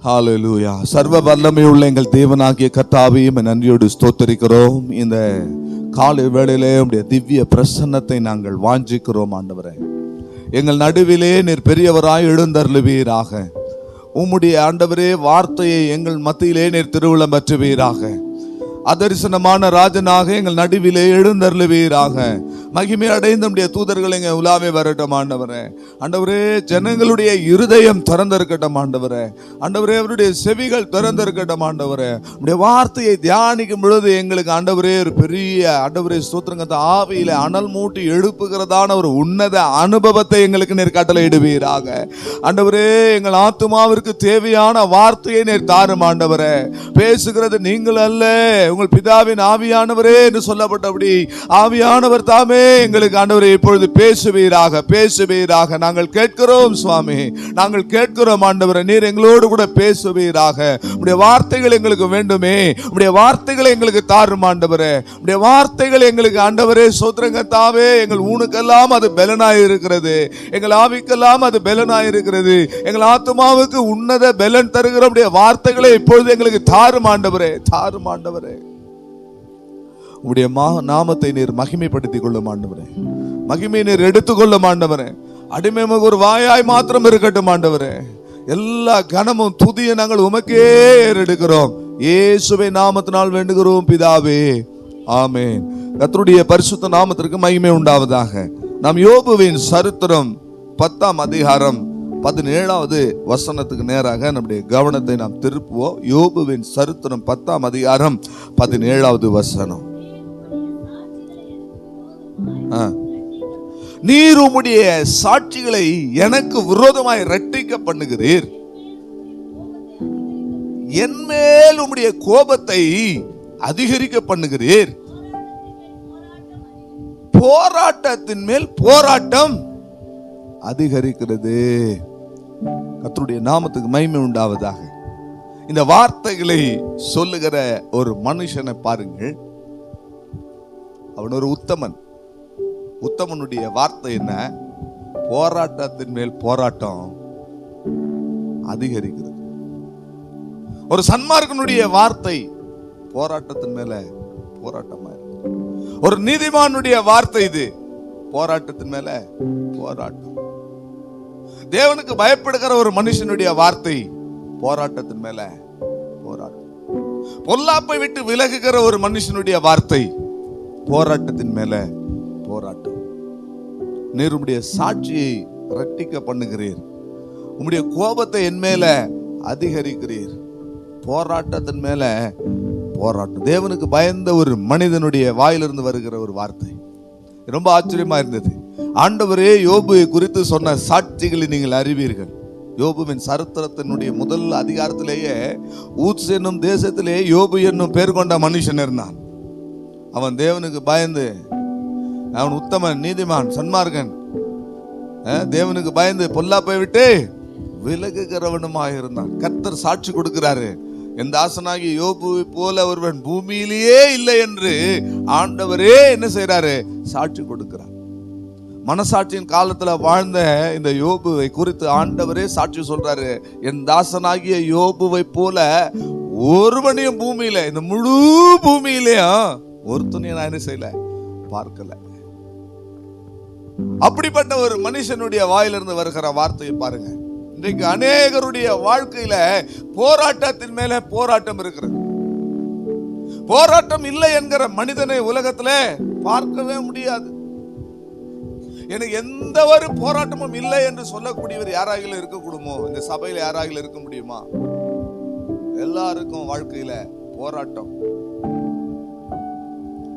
ஹல்லேலூயா. சர்வ வல்லமையுள்ள எங்கள் தேவனாகிய கர்த்தாவே, நன்றியோடு ஸ்தோத்தரிக்கிறோம். இந்த காலை வேளையிலே உம்முடைய திவ்ய பிரசன்னத்தை நாங்கள் வாஞ்சிக்கிறோம் ஆண்டவரே. எங்கள் நடுவிலே நீர் பெரியவராய் எழுந்தருளுவீராக. உம்முடைய ஆண்டவரே வார்த்தையை எங்கள் மத்தியிலே நீர் திருவுளம் பெற்றுவீராக. அதரிசனமான ராஜனாக எங்கள் நடுவிலே எழுந்தருளுவீராக. மகிமை அடைந்த நம்முடைய தூதர்கள் எங்க உலாவே வரட்டும் ஆண்டவரே. ஆண்டவரே, ஜனங்களுடைய இருதயம் திறந்திருக்கட்டும் ஆண்டவரே. ஆண்டவரே, அவருடைய செவிகள் திறந்திருக்கட்டும் ஆண்டவரே. உடைய வார்த்தையை தியானிக்கும் பொழுது எங்களுக்கு ஆண்டவரே ஒரு பெரிய ஆண்டவரே ஸ்தோத்திரங்க ஆவியில அனல் மூட்டி எழுப்புகிறதான ஒரு உன்னத அனுபவத்தை எங்களுக்கு நீர் கட்டளையிடுவீராக. ஆண்டவரே, எங்கள் ஆத்துமாவிற்கு தேவையான வார்த்தையை நீர் தாரும் ஆண்டவரே. பேசுகிறது நீங்கள் அல்ல, உங்கள் பிதாவின் ஆவியானவரே என்று சொல்லப்பட்டபடி ஆவியானவர் தாமே எங்களுக்கு ஆண்டவரே இப்பொழுது பேசுவீராக, பேசுவீராக. நாங்கள் கேட்கிறோம் சுவாமி, நாங்கள் கேட்கிறோம் ஆண்டவரே. நீர் எங்களோடு கூட பேசுவீராக. உடைய வார்த்தைகள் எங்களுக்கு வேண்டுமே, உடைய வார்த்தைகளை எங்களுக்கு தாரும் ஆண்டவரே. உடைய வார்த்தைகள் எங்களுக்கு ஆண்டவரே சோத்திரங்கத்தாவே எங்கள் ஊனுக்கெல்லாம் அது பலனாய் இருக்கிறது, எங்கள் ஆவிக்கெல்லாம் அது பலனாய் இருக்கிறது. எங்கள் ஆத்துமாவுக்கு உன்னத பலன் தருகிற உடைய வார்த்தைகளை இப்பொழுது எங்களுக்கு தாரும் ஆண்டவரே, தாரும் ஆண்டவரே. உடைய நாமத்தை நீர் மகிமைப்படுத்திக் கொள்ளும் ஆண்டவரே. மகிமை நீர் எடுத்துக்கொள்ளும் ஆண்டவரே. அடிமையாக ஒரு வாயாய் மாத்திரம் இருக்கட்டும் ஆண்டவரே. எல்லா கனமும் துதியை நாங்கள் உமக்கே ஏறெடுக்கிறோம். இயேசுவை நாமத்தினால் வேண்டுகிறோம் பிதாவே, ஆமென். கர்த்தருடைய பரிசுத்த நாமத்திற்கு மகிமை உண்டாவதாக. நாம் யோபுவின் சரித்திரம் 10ஆம் அதிகாரம் 17வது வசனத்துக்கு நேராக நம்முடைய கவனத்தை நாம் திருப்புவோம். யோபுவின் சரித்திரம் 10ஆம் அதிகாரம் 17வது வசனம். நீர் உம்முடைய சாட்சிகளை எனக்கு விரோதமாய் இரட்டிக்க பண்ணுகிறீர், என் மேல் உம்முடைய கோபத்தை அதிகரிக்க பண்ணுகிறீர். போராட்டத்தின் மேல் போராட்டம் அதிகரிக்கிறது. கர்த்தருடைய நாமத்துக்கு மகிமை உண்டாவதாக. இந்த வார்த்தைகளை சொல்லுகிற ஒரு மனுஷனை பாருங்கள். அவன் ஒரு உத்தமன். உத்தமனுடைய வார்த்தை என்ன? போராட்டத்தின் மேல் போராட்டம் அதிகரிக்கிறது. ஒரு சன்மார்க்கனுடைய வார்த்தை போராட்டத்தின் மேல போராட்டமா இருக்கு. ஒரு நீதிமானுடைய வார்த்தை இது போராட்டத்தின் மேல போராட்டம். தேவனுக்கு பயப்படுகிற ஒரு மனுஷனுடைய வார்த்தை போராட்டத்தின் மேல போராட்டம். பொல்லாப்பை விட்டு விலகுகிற ஒரு மனுஷனுடைய வார்த்தை போராட்டத்தின் மேல போராட்டம். நீர் உம்முடைய சாட்சியை இரட்டிக்க பண்ணுகிறீர், உம்முடைய கோபத்தை என் மேல அதிகரிக்கிறீர். போராட்டத்தின் மேல போராட்டம். தேவனுக்கு பயந்த ஒரு மனிதனுடைய வாயிலிருந்து வருகிற ஒரு வார்த்தை ரொம்ப ஆச்சரியமா இருந்தது. ஆண்டவரே யோபுவை குறித்து சொன்ன சாட்சிகளை நீங்கள் அறிவீர்கள். யோபுவின் சரித்திரத்தினுடைய முதல் அதிகாரத்திலேயே ஊத்ஸ் என்னும் தேசத்திலே யோபு என்னும் பேர் கொண்ட மனுஷன் இருந்தான். அவன் தேவனுக்கு பயந்து, அவன் உத்தமன், நீதிமான், சன்மார்க்கன், தேவனுக்கு பயந்து பொல்லாப்பை விட்டு விலகுகிறவனுமாக இருந்தான். கர்த்தர் சாட்சி கொடுக்கிறாரு, என் தாசனாகிய யோபுவை போல ஒருவன் பூமியிலேயே இல்லை என்று ஆண்டவரே என்ன செய்யறாரு? சாட்சி கொடுக்கிறார். மனசாட்சியின் காலத்துல வாழ்ந்த இந்த யோபுவை குறித்து ஆண்டவரே சாட்சி சொல்றாரு, என் தாசனாகிய யோபுவை போல ஒருவனையும் பூமியில, இந்த முழு பூமியிலேயும் ஒருத்தனையும் நான் என்ன செய்யல, பார்க்கல. அப்படிப்பட்ட ஒரு மனுஷனுடைய வாயிலிருந்து வருகிற வார்த்தையை பாருங்க. இன்றைக்கு அநேகருடைய வாழ்க்கையில போராட்டத்தின் மேல போராட்டம் இருக்கிறது. போராட்டம் இல்லை என்கிற மனிதனை உலகத்துல பார்க்கவே முடியாது. எனக்கு எந்த ஒரு போராட்டமும் இல்லை என்று சொல்லக்கூடியவர் யாராக இருக்கக்கூடுமோ? இந்த சபையில யாராக இருக்க முடியுமா? எல்லாருக்கும் வாழ்க்கையில போராட்டம்.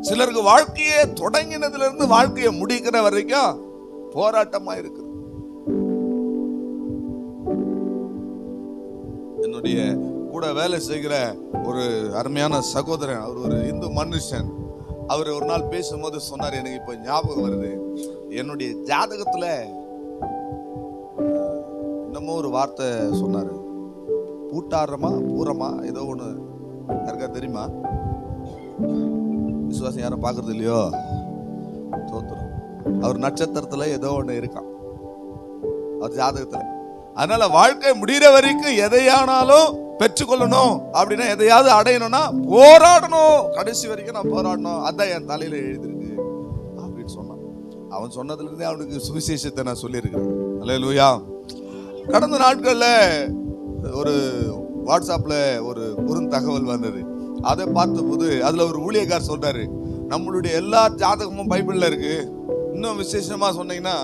சிலருக்கு வாழ்க்கையே தொடங்கினதுல இருந்து வாழ்க்கையை முடிக்கிற வரைக்கும் போராட்டமா இருக்கு. என்னுடைய கூட வேலை செய்கிற ஒரு அருமையான சகோதரன், அவர் ஒரு இந்து மனுஷன். அவர் ஒரு நாள் பேசும்போது சொன்னார், எனக்கு இப்ப ஞாபகம் வருது, என்னுடைய ஜாதகத்துல என்னமோ ஒரு வார்த்தை சொன்னாரு, பூட்டாரமா பூரமா ஏதோ ஒண்ணு, யாருக்கா தெரியுமா? விசுவாசம் யாரும் பாக்குறது இல்லையோ? தோத்துரும். அவர் நட்சத்திரத்துல ஏதோ ஒண்ணு இருக்கான் அவர் ஜாதகத்துல. அதனால வாழ்க்கை முடிகிற வரைக்கும் எதையானாலும் பெற்றுக்கொள்ளணும் அப்படின்னா, எதையாவது அடையணும்னா போராடணும். கடைசி வரைக்கும் நான் போராடணும். அதான் என் தலையில எழுதிருக்கு அப்படின்னு சொன்னான். அவன் சொன்னதுல இருந்தே அவனுக்கு சுவிசேஷத்தை நான் சொல்லியிருக்கிறேன். அல்லேலூயா. கடந்த நாட்கள்ல ஒரு வாட்ஸ்அப்ல ஒரு குறுந்தகவல் வந்தது. அதை பார்த்தபோது அதுல ஒரு ஊழியக்கார் சொல்றாரு, நம்மளுடைய எல்லா ஜாதகமும் பைபிள்ல இருக்கு. இன்னும் விசேஷமா சொன்னீங்கன்னா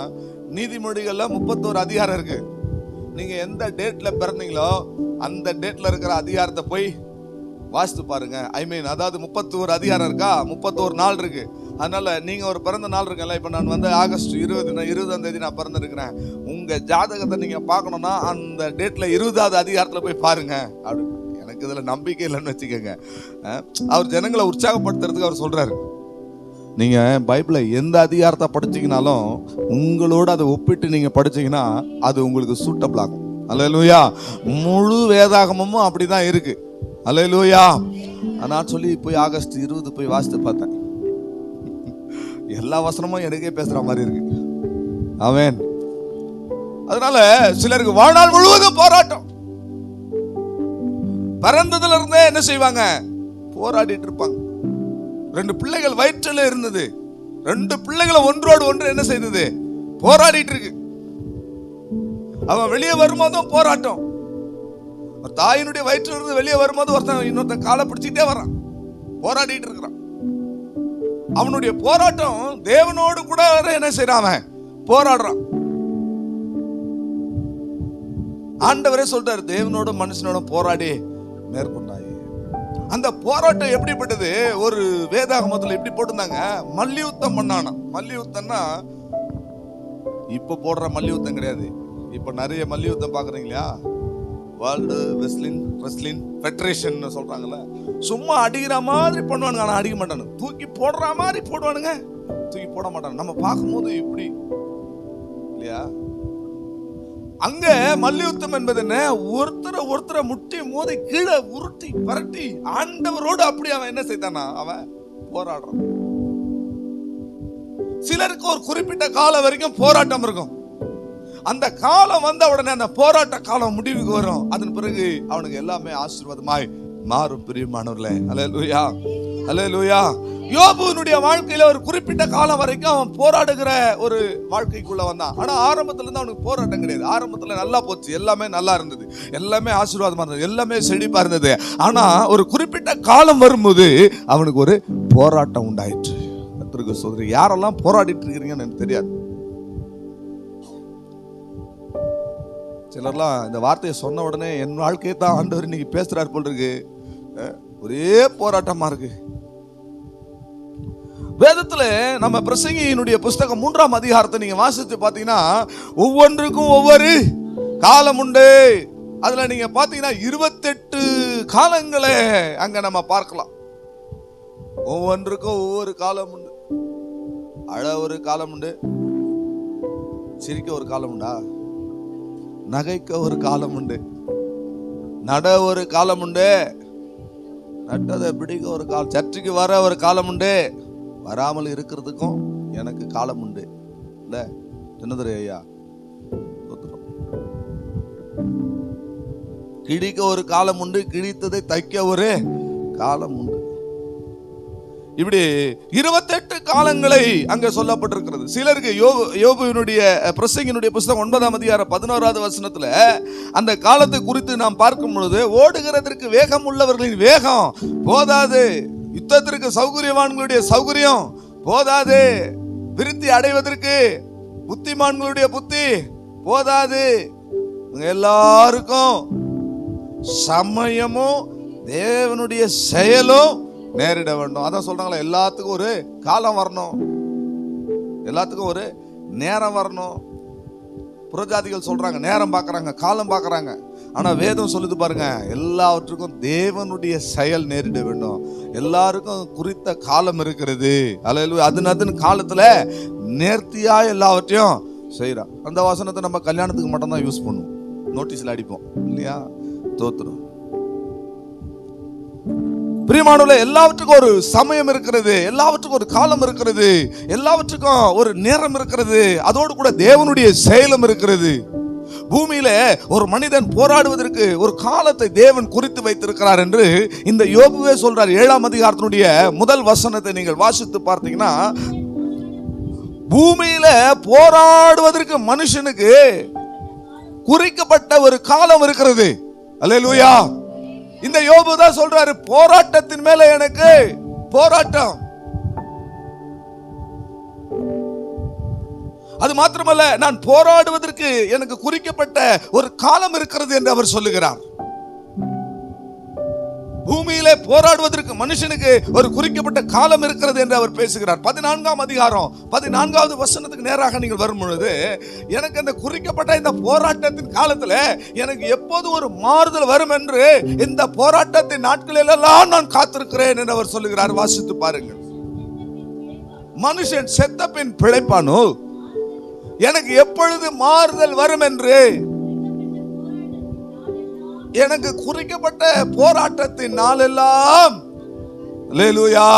நீதிமொழிகள்ல 31 அதிகாரம் இருக்கு. நீங்க எந்த டேட்ல பிறந்தீங்களோ அந்த டேட்ல இருக்கிற அதிகாரத்தை போய் வாசித்து பாருங்க. அதாவது 31 அதிகாரம் இருக்கா, 31 நாள் இருக்கு. அதனால நீங்க ஒரு பிறந்த நாள் இருக்குல்ல, இப்ப நான் வந்து ஆகஸ்ட் 20ஆம் தேதி நான் பிறந்திருக்கிறேன். உங்க ஜாதகத்தை நீங்க பார்க்கணும்னா அந்த டேட்ல 20வது அதிகாரத்துல போய் பாருங்க அப்படின்னு. எனக்கு இதுல நம்பிக்கை இல்லைன்னு வச்சுக்கோங்க. அவர் ஜனங்களை உற்சாகப்படுத்துறதுக்கு அவர் சொல்றாரு, நீங்க பைபிளை எந்த அதிகாரத்தை படிச்சீங்கனாலும் உங்களோட அதை ஒப்பிட்டு நீங்க படிச்சீங்கன்னா அது உங்களுக்கு சூட்டபிள் ஆகும். அல்லேலூயா. முழு வேதாகமும் அப்படிதான் இருக்கு. அல்லேலூயா. நான் சொல்லி போய் ஆகஸ்ட் 20 போய் வாசித்து பார்த்தேன். எல்லா வசனமும் எனக்கே பேசுற மாதிரி இருக்கு. ஆமென். அதனால சிலருக்கு வாழ்நாள் முழுவதும் போராட்டம். பிறந்ததுல இருந்தே என்ன செய்வாங்க, போராடிட்டு இருப்பாங்க. 2 பிள்ளைகள் வயிற்றில் இருந்தது. 2 பிள்ளைகளை ஒன்றோடு ஒன்று என்ன செய்தது, போராடிட்டு இருக்கு. அவன் வெளியே வரும்போதும் போராட்டம். தாயினுடைய வயிற்றில் இருந்து வெளியே வரும்போது ஒருத்தன் இன்னொருத்தன் காலை பிடிச்சிட்டே வரான், போராடிட்டு இருக்கிறான். அவனுடைய போராட்டம் தேவனோடு கூட என்ன செய்யறான், போராடுறான். ஆண்டவரே சொல்றாரு, தேவனோட மனுஷனோட போராடி மேற்கொண்டாய். அந்த போராட்டம் எப்படிப்பட்டது, ஒரு வேதாகமத்துல எப்படி போட்டிருந்தாங்க, மல்யுத்தம் பண்ணானா. மல்யுத்தம்னா இப்ப போடுற மல்யுத்தம் கிடையாது. இப்ப நிறைய மல்யுத்தம் பாக்குறீங்களா, வேர்ல்டு ரெஸ்லிங் ஃபெடரேஷன் சொல்றாங்கல்ல, சும்மா அடிக்கிற மாதிரி பண்ணுவானுங்க. ஆனா அடிக்க மாட்டானு, தூக்கி போடுற மாதிரி போடுவானுங்க, தூக்கி போட மாட்டானு. நம்ம பார்க்கும்போது இப்படி இல்லையா. அங்க மல்யுத்தம் என்பது என்ன, ஒருத்தரை முட்டி மோதி கீழே உருட்டி பரட்டி ஆண்டவரோடு அப்படி அவன் என்ன செய்தானா, அவன் போராடுறான். சிலருக்கு ஒரு குறிப்பிட்ட காலம் வரைக்கும் போராட்டம் இருக்கும். அந்த காலம் வந்த உடனே அந்த போராட்ட காலம் முடிவுக்கு வரும். அதன் பிறகு அவனுக்கு எல்லாமே ஆசீர்வாதமாய் மாறும். பிரியமானவர்களே, அல்லேலூயா, அல்லேலூயா. யோபுவினுடைய வாழ்க்கையில ஒரு குறிப்பிட்ட காலம் வரைக்கும் அவன் போராடுகிற ஒரு வாழ்க்கைக்குள்ள வந்தான். ஆனா ஆரம்பத்துல இருந்து அவனுக்கு போராட்டம் கிடையாது. ஆரம்பத்துல நல்லா போச்சு, எல்லாமே நல்லா இருந்தது, எல்லாமே ஆசீர்வாதமா இருந்தது, எல்லாமே செழிப்பா இருந்தது. ஆனா ஒரு குறிப்பிட்ட காலம் வரும்போது அவனுக்கு ஒரு போராட்டம் உண்டாயிற்று. கர்த்தருக்கு ஸ்தோத்திரம். யாரெல்லாம் போராடிட்டு இருக்கிறீங்கன்னு எனக்கு தெரியாது. சிலர்லாம் இந்த வார்த்தையை சொன்ன உடனே என் வாழ்க்கையை தான் ஆண்டவர் இன்னைக்கு பேசுறாரு போல் இருக்கு, ஒரே போராட்டமா இருக்கு. வேதத்துல நம்ம பிரசங்கியினுடைய புஸ்தகம் 3ஆம் அதிகாரத்தை நீங்க வாசித்து பாத்தீங்கன்னா ஒவ்வொன்றுக்கும் ஒவ்வொரு காலம் உண்டு. அதுல நீங்க பாத்தீங்கன்னா 28 காலங்களை அங்க நம்ம பார்க்கலாம். ஒவ்வொன்றுக்கும் ஒவ்வொரு காலம் உண்டு. அழ ஒரு காலம் உண்டு, சிரிக்க ஒரு காலம் உண்டா, நகைக்க ஒரு காலம் உண்டு, நட ஒரு காலம் உண்டு, நட்டதை பிடிக்க ஒரு காலம், சர்ச்சுக்கு வர ஒரு காலம் உண்டு, வராமல் இருக்கிறதுக்கும் எனக்கு காலம் உண்டு. இல்ல சின்னதுரை ஐயா, கிழிக்க ஒரு காலம் உண்டு, கிழித்ததை தைக்க ஒரு காலம் உண்டு. இப்படி 28 காலங்களை அங்க சொல்லப்பட்டிருக்கிறது. சிலருக்கு யோபுவினுடைய பிரசங்கினுடைய புஸ்தகம் 9ஆம் அதிகாரம் 11வது வசனத்துல அந்த காலத்தை குறித்து நாம் பார்க்கும் பொழுது, ஓடுகிறதற்கு வேகம் உள்ளவர்களின் வேகம் போதாது, யுத்தத்திற்கு சௌகரியவான்களுடைய சௌகரியம் போதாது, விருத்தி அடைவதற்கு புத்திமான்களுடைய புத்தி போதாது, எல்லாருக்கும் சமயமும் தேவனுடைய செயலும் நேரிட வேண்டும். அதான் சொல்றாங்களா, எல்லாத்துக்கும் ஒரு காலம் வரணும், எல்லாத்துக்கும் ஒரு நேரம் வரணும். புறஜாதிகள் சொல்றாங்க நேரம் பார்க்கறாங்க, காலம் பார்க்கறாங்க. ஆனா வேதம் சொல்லுது பாருங்க, எல்லாவற்றுக்கும் தேவனுடைய செயல் நேரிட வேண்டும். எல்லாருக்கும் குறித்த காலம் இருக்கிறது. அல்லேலூயா. அதுன்னு காலத்துல நேர்த்தியா எல்லாவற்றையும் செய்யறான். அந்த வசனத்தை நம்ம கல்யாணத்துக்கு மட்டும் தான் யூஸ் பண்ணுவோம், நோட்டீஸ்ல அடிப்போம் இல்லையா. தோத்துரும். பிரியமானவர்களே, எல்லாவற்றுக்கும் ஒரு சமயம் இருக்கிறது, எல்லாவற்றுக்கும் ஒரு காலம் இருக்கிறது, எல்லாவற்றுக்கும் ஒரு நேரம் இருக்கிறது. அதோடு கூட தேவனுடைய செயலும் இருக்கிறது. பூமியில ஒரு மனிதன் போராடுவதற்கு ஒரு காலத்தை தேவன் குறித்து வைத்திருக்கிறார் என்று இந்த யோபுவே சொல்றார். 7ஆம் அதிகாரத்தினுடைய முதல் வசனத்தை நீங்கள் வாசித்து பார்த்தீங்கன்னா, பூமியில போராடுவதற்கு மனுஷனுக்கு குறிக்கப்பட்ட ஒரு காலம் இருக்கிறது. அல்லேலூயா. இந்த யோபு தான் சொல்றாரு, போராட்டத்தின் மேல எனக்கு போராட்டம். அது மாத்திரமல்ல, நான் போராடுவதற்கு எனக்கு குறிக்கப்பட்ட ஒரு காலம் இருக்கிறது என்று அவர் சொல்லுகிறார். பூமியிலே போராடுவதற்கு மனுஷனுக்கு ஒரு குறிக்கப்பட்ட காலம் இருக்கிறது என்று அவர் பேசுகிறார். 14ஆம் அதிகாரம் 14வது வசனத்துக்கு நேராக நீங்கள் வரும் பொழுது, எனக்கு அந்த குறிக்கப்பட்ட இந்த போராட்டத்தின் காலத்தில் எனக்கு எப்போது ஒரு மாறுதல் வரும் என்று இந்த போராட்டத்தின் நாட்களிலெல்லாம் நான் காத்திருக்கிறேன் என்று அவர் சொல்லுகிறார். வாசித்து பாருங்கள். மனுஷன் செத்த பின் பிழைப்பானோ, எனக்கு எப்பொழுது மாறுதல் வரும் என்று எனக்கு குறிக்கப்பட்ட போராட்டத்தின் நாளெல்லாம். அல்லேலூயா.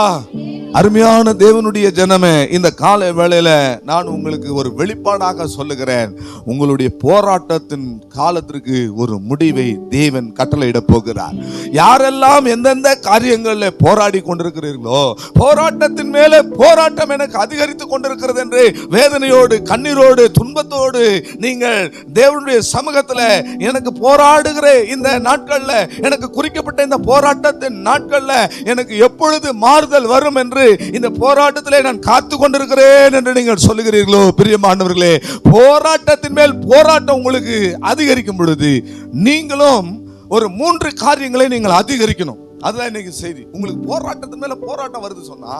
அருமையான தேவனுடைய ஜனமே, இந்த கால வேளையில நான் உங்களுக்கு ஒரு வெளிப்பாடாக சொல்லுகிறேன். உங்களுடைய போராட்டத்தின் காலத்திற்கு ஒரு முடிவை தேவன் கட்டளையிட போகிறார். யாரெல்லாம் எந்தெந்த காரியங்களில் போராடி கொண்டிருக்கிறீர்களோ, போராட்டத்தின் மேலே போராட்டம் எனக்கு அதிகரித்துக் கொண்டிருக்கிறது என்று வேதனையோடு, கண்ணீரோடு, துன்பத்தோடு நீங்கள் தேவனுடைய சமூகத்தில் எனக்கு போராடுகிற இந்த நாட்கள்ல, எனக்கு குறிக்கப்பட்ட இந்த போராட்டத்தின் நாட்கள்ல எனக்கு எப்பொழுது மாறுதல் வரும் என்று இந்த போராட்டத்திலே நான் காத்து கொண்டிருக்கிறேன் என்று நீங்கள் சொல்லுகிறீர்களோ, பிரியமானவர்களே, போராட்டத்தின் மேல் போராட்டம் உங்களுக்கு அதிகரிக்கும் பொழுது நீங்களும் ஒரு 3 காரியங்களை நீங்கள் அதிகரிக்கணும். அதுதான் இன்னைக்கு செய்தி. உங்களுக்கு போராட்டத்தின் மேல போராட்டம் வருது சொன்னா,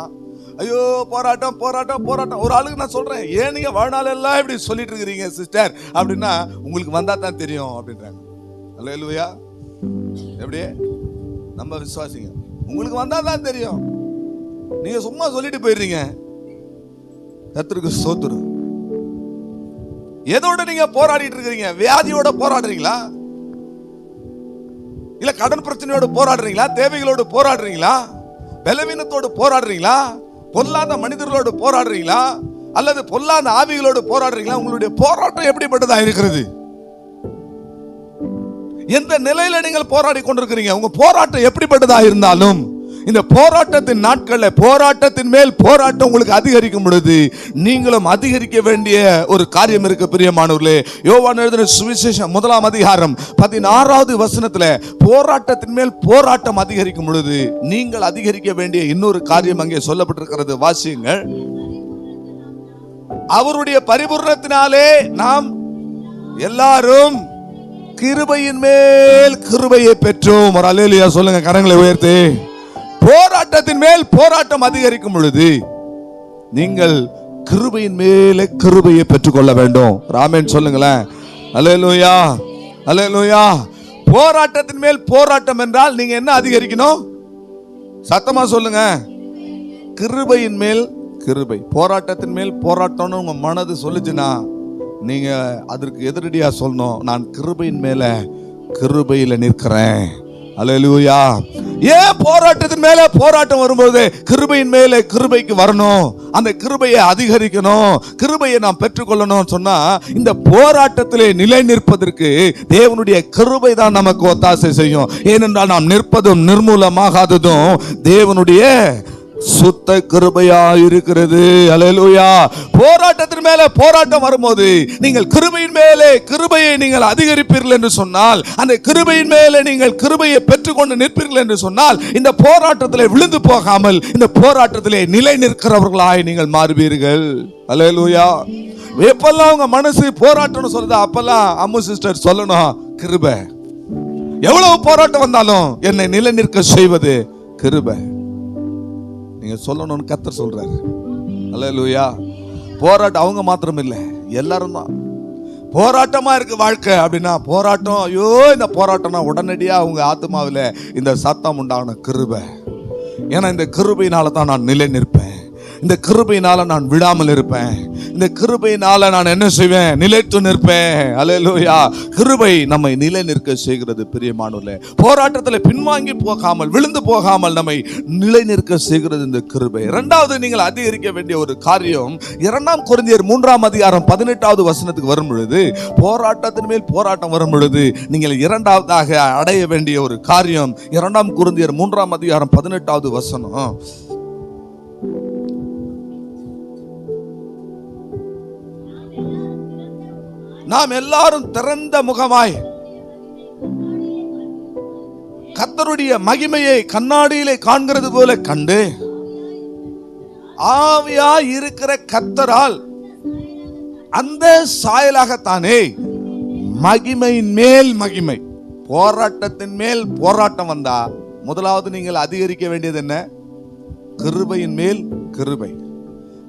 ஐயோ போராட்டம் போராட்டம் போராட்டம். ஒரு ஆளுக்கு நான் சொல்றேன், ஏன் நீங்க வாழ்நாள் எல்லாம் இப்படி சொல்லிட்டு இருக்கிறீங்க சிஸ்டர் அப்படின்னா, உங்களுக்கு வந்தா தான் தெரியும் அப்படின்றாங்க. அல்லேலூயா. எப்படி நம்ம விசுவாசிங்க, உங்களுக்கு வந்தா தான் தெரியும். நீங்க சும்மா சொல்லிட்டு போயிடுறீங்க. கர்த்தருக்கு ஸ்தோத்திரம். எதோட நீங்க போராடிட்டு இருக்கீங்க? வியாதியோட போராடுறீங்களா? இல்ல கடன் பிரச்சனையோடு போராடுறீங்களா? தேவைகளோடு போராடுறீங்களா? பலவீனத்தோடு போராடுறீங்களா? பொல்லாத மனிதர்களோடு போராடுறீங்களா? அல்லது பொல்லாத ஆவிகளோடு போராடுறீங்களா? உங்களுடைய போராட்டம் எப்படிப்பட்டதா இருக்கிறது? எந்த நிலையில நீங்கள் போராடி கொண்டிருக்கிறீங்க? உங்க போராட்டம் எப்படிப்பட்டதா இருந்தாலும், இந்த போராட்டத்தின் நாட்கள்ல போராட்டத்தின் மேல் போராட்டம் உங்களுக்கு அதிகரிக்கும் பொழுது நீங்களும் அதிகரிக்க வேண்டிய ஒரு காரியம் இருக்கு. பிரியமானவர்களே, யோவான் எழுதின சுவிசேஷம் 1ஆம் அதிகாரம் 16வது வசனத்துல போராட்டத்தின் மேல் போராட்டம் அதிகரிக்கும் பொழுது நீங்கள் அதிகரிக்க வேண்டிய இன்னொரு காரியம் அங்கே சொல்லப்பட்டிருக்கிறது. வாசியுங்கள். அவருடைய பரிபூரணத்தினாலே நாம் எல்லாரும் கிருபையின் மேல் கிருபையை பெற்றோம். ஒரு அல்லேலூயா சொல்லுங்க, கரங்களை உயர்த்தி. போராட்டத்தின் மேல் போராட்டம் அதிகரிக்கும் பொழுது நீங்கள் கிருபையின் மேலே கிருபையை பெற்றுக்கொள்ள வேண்டும். ராமேன் சொல்லுங்களேன். அல்லேலூயா, அல்லேலூயா. போராட்டத்தின் மேல் போராட்டம் என்றால் நீங்க என்ன அதிகரிக்கணும்? சத்தமா சொல்லுங்க. கிருபையின் மேல் கிருபை. போராட்டத்தின் மேல் போராட்டம்னு உங்க மனது சொல்லுச்சுன்னா நீங்க அதற்கு எதிரடியா சொல்லணும், நான் கிருபையின் மேல கிருபையில நிற்கிறேன். அல்லேலூயா. ஏன் போராட்டத்தின் மேல போராட்டம் வரும்போது கிருபையின் மேல கிருபைக்கு வரணும், அந்த கிருபையை அதிகரிக்கணும், கிருபையை நாம் பெற்றுக்கொள்ளணும் சொன்னா, இந்த போராட்டத்திலே நிலை நிற்பதற்கு தேவனுடைய கிருபை தான் நமக்கு ஒத்தாசை செய்யும். ஏனென்றால் நாம் நிற்பதும் நிர்மூலமாகாததும் தேவனுடைய சுத்த கிருபையா இருக்கிறது. அல்லேலூயா. போராட்டத்தின் மேல போராட்டம் வரும்போது நீங்கள் கிருபையின் மேலே கிருபையை நீங்கள் அதிகரிப்பீர்கள் என்று சொன்னால், அந்த கிருபையின் மேலே நீங்கள் கிருபையை பெற்றுக்கொண்டு நிற்பீர்கள் என்று சொன்னால், இந்த போராட்டத்திலே விழுந்து போகாமல் இந்த போராட்டத்திலே நிலை நிற்கிறவர்களாய் நீங்கள் மாறுவீர்கள். அல்லேலூயா. எப்பெல்லாம் உங்க மனசு போராட்டம்னு சொல்லுதா, அப்பெல்லாம் அம்மு சிஸ்டர் சொல்லணும், கிருபை. எவ்வளவு போராட்டம் வந்தாலும் என்னை நிலை நிற்க செய்வது கிருபை. நீங்க சொல்லணும்னு கர்த்தர் சொல்றாரு. அல்லேலூயா. போராட்டம் அவங்க மாத்திரம் இல்லை, எல்லாரும் தான். போராட்டமா இருக்கு வாழ்க்கை அப்படின்னா போராட்டம், ஐயோ இந்த போராட்டம்னா உடனடியா அவங்க ஆத்மாவில் இந்த சத்தம் உண்டான கிருபை. ஏன்னா இந்த கிருபையினால தான் நான் நிலை நிற்பேன். இந்த கிருபையினால நான் விடாமல் இருப்பேன். இந்த கிருபையினால நான் என்ன செய்வேன்? நிலைத்து நிற்பேன். அல்லேலூயா. கிருபை நம்மை நிலை நிற்க செய்கிறது. பிரியமானவர்களே, போராட்டத்தில் பின்வாங்கி போகாமல், விழுந்து போகாமல் நம்மை நிலை நிற்க செய்கிறது இந்த கிருபை. இரண்டாவது நீங்கள் அதிகரிக்க வேண்டிய ஒரு காரியம் 2 கொரிந்தியர் 3:18 வசனத்துக்கு வரும் பொழுது, போராட்டத்தின் மேல் போராட்டம் வரும் பொழுது நீங்கள் இரண்டாவதாக அடைய வேண்டிய ஒரு காரியம் 2 கொரிந்தியர் 3:18 வசனம். நாம் எல்லாரும் திறந்த முகமாய் கர்த்தருடைய மகிமையை கண்ணாடியிலே காண்கிறது போல கண்டு, ஆவியாய் இருக்கிற கர்த்தரால் அந்த சாயலாகத்தானே மகிமையின் மேல் மகிமை. போராட்டத்தின் மேல் போராட்டம் வந்தா முதலாவது நீங்கள் அதிகரிக்க வேண்டியது என்ன? கிருபையின் மேல் கிருபை.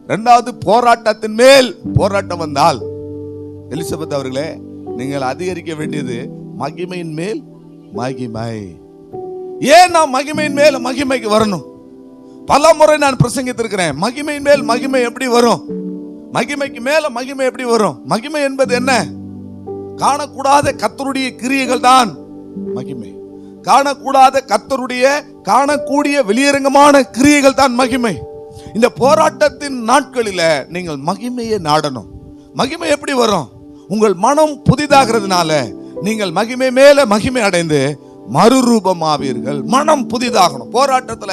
இரண்டாவது, போராட்டத்தின் மேல் போராட்டம் வந்தால் எலிசபெத் அவர்களே, நீங்கள் அதிகரிக்க வேண்டியது மகிமையின் மேல் மகிமை. ஏன் நாம் மகிமையின் மேல் மகிமைக்கு வரணும்? பல முறை நான் பிரசங்கித்திருக்கிறேன். மகிமையின் மேல் மகிமை எப்படி வரும்? மகிமைக்கு மேல மகிமை எப்படி வரும்? மகிமை என்பது என்ன? காணக்கூடாத கர்த்தருடைய கிரியைகள் தான் மகிமை. காணக்கூடாத கர்த்தருடைய காணக்கூடிய வெளியரங்கமான கிரியைகள் தான் மகிமை. இந்த போராட்டத்தின் நாட்களில நீங்கள் மகிமையை நாடணும். மகிமை எப்படி வரும்? உங்கள் மனம் புதிதாகிறதுனால நீங்கள் மகிமை மேல மகிமை அடைந்து மறுரூபமாவீர்கள். மனம் புதிதாகணும். போராட்டத்துல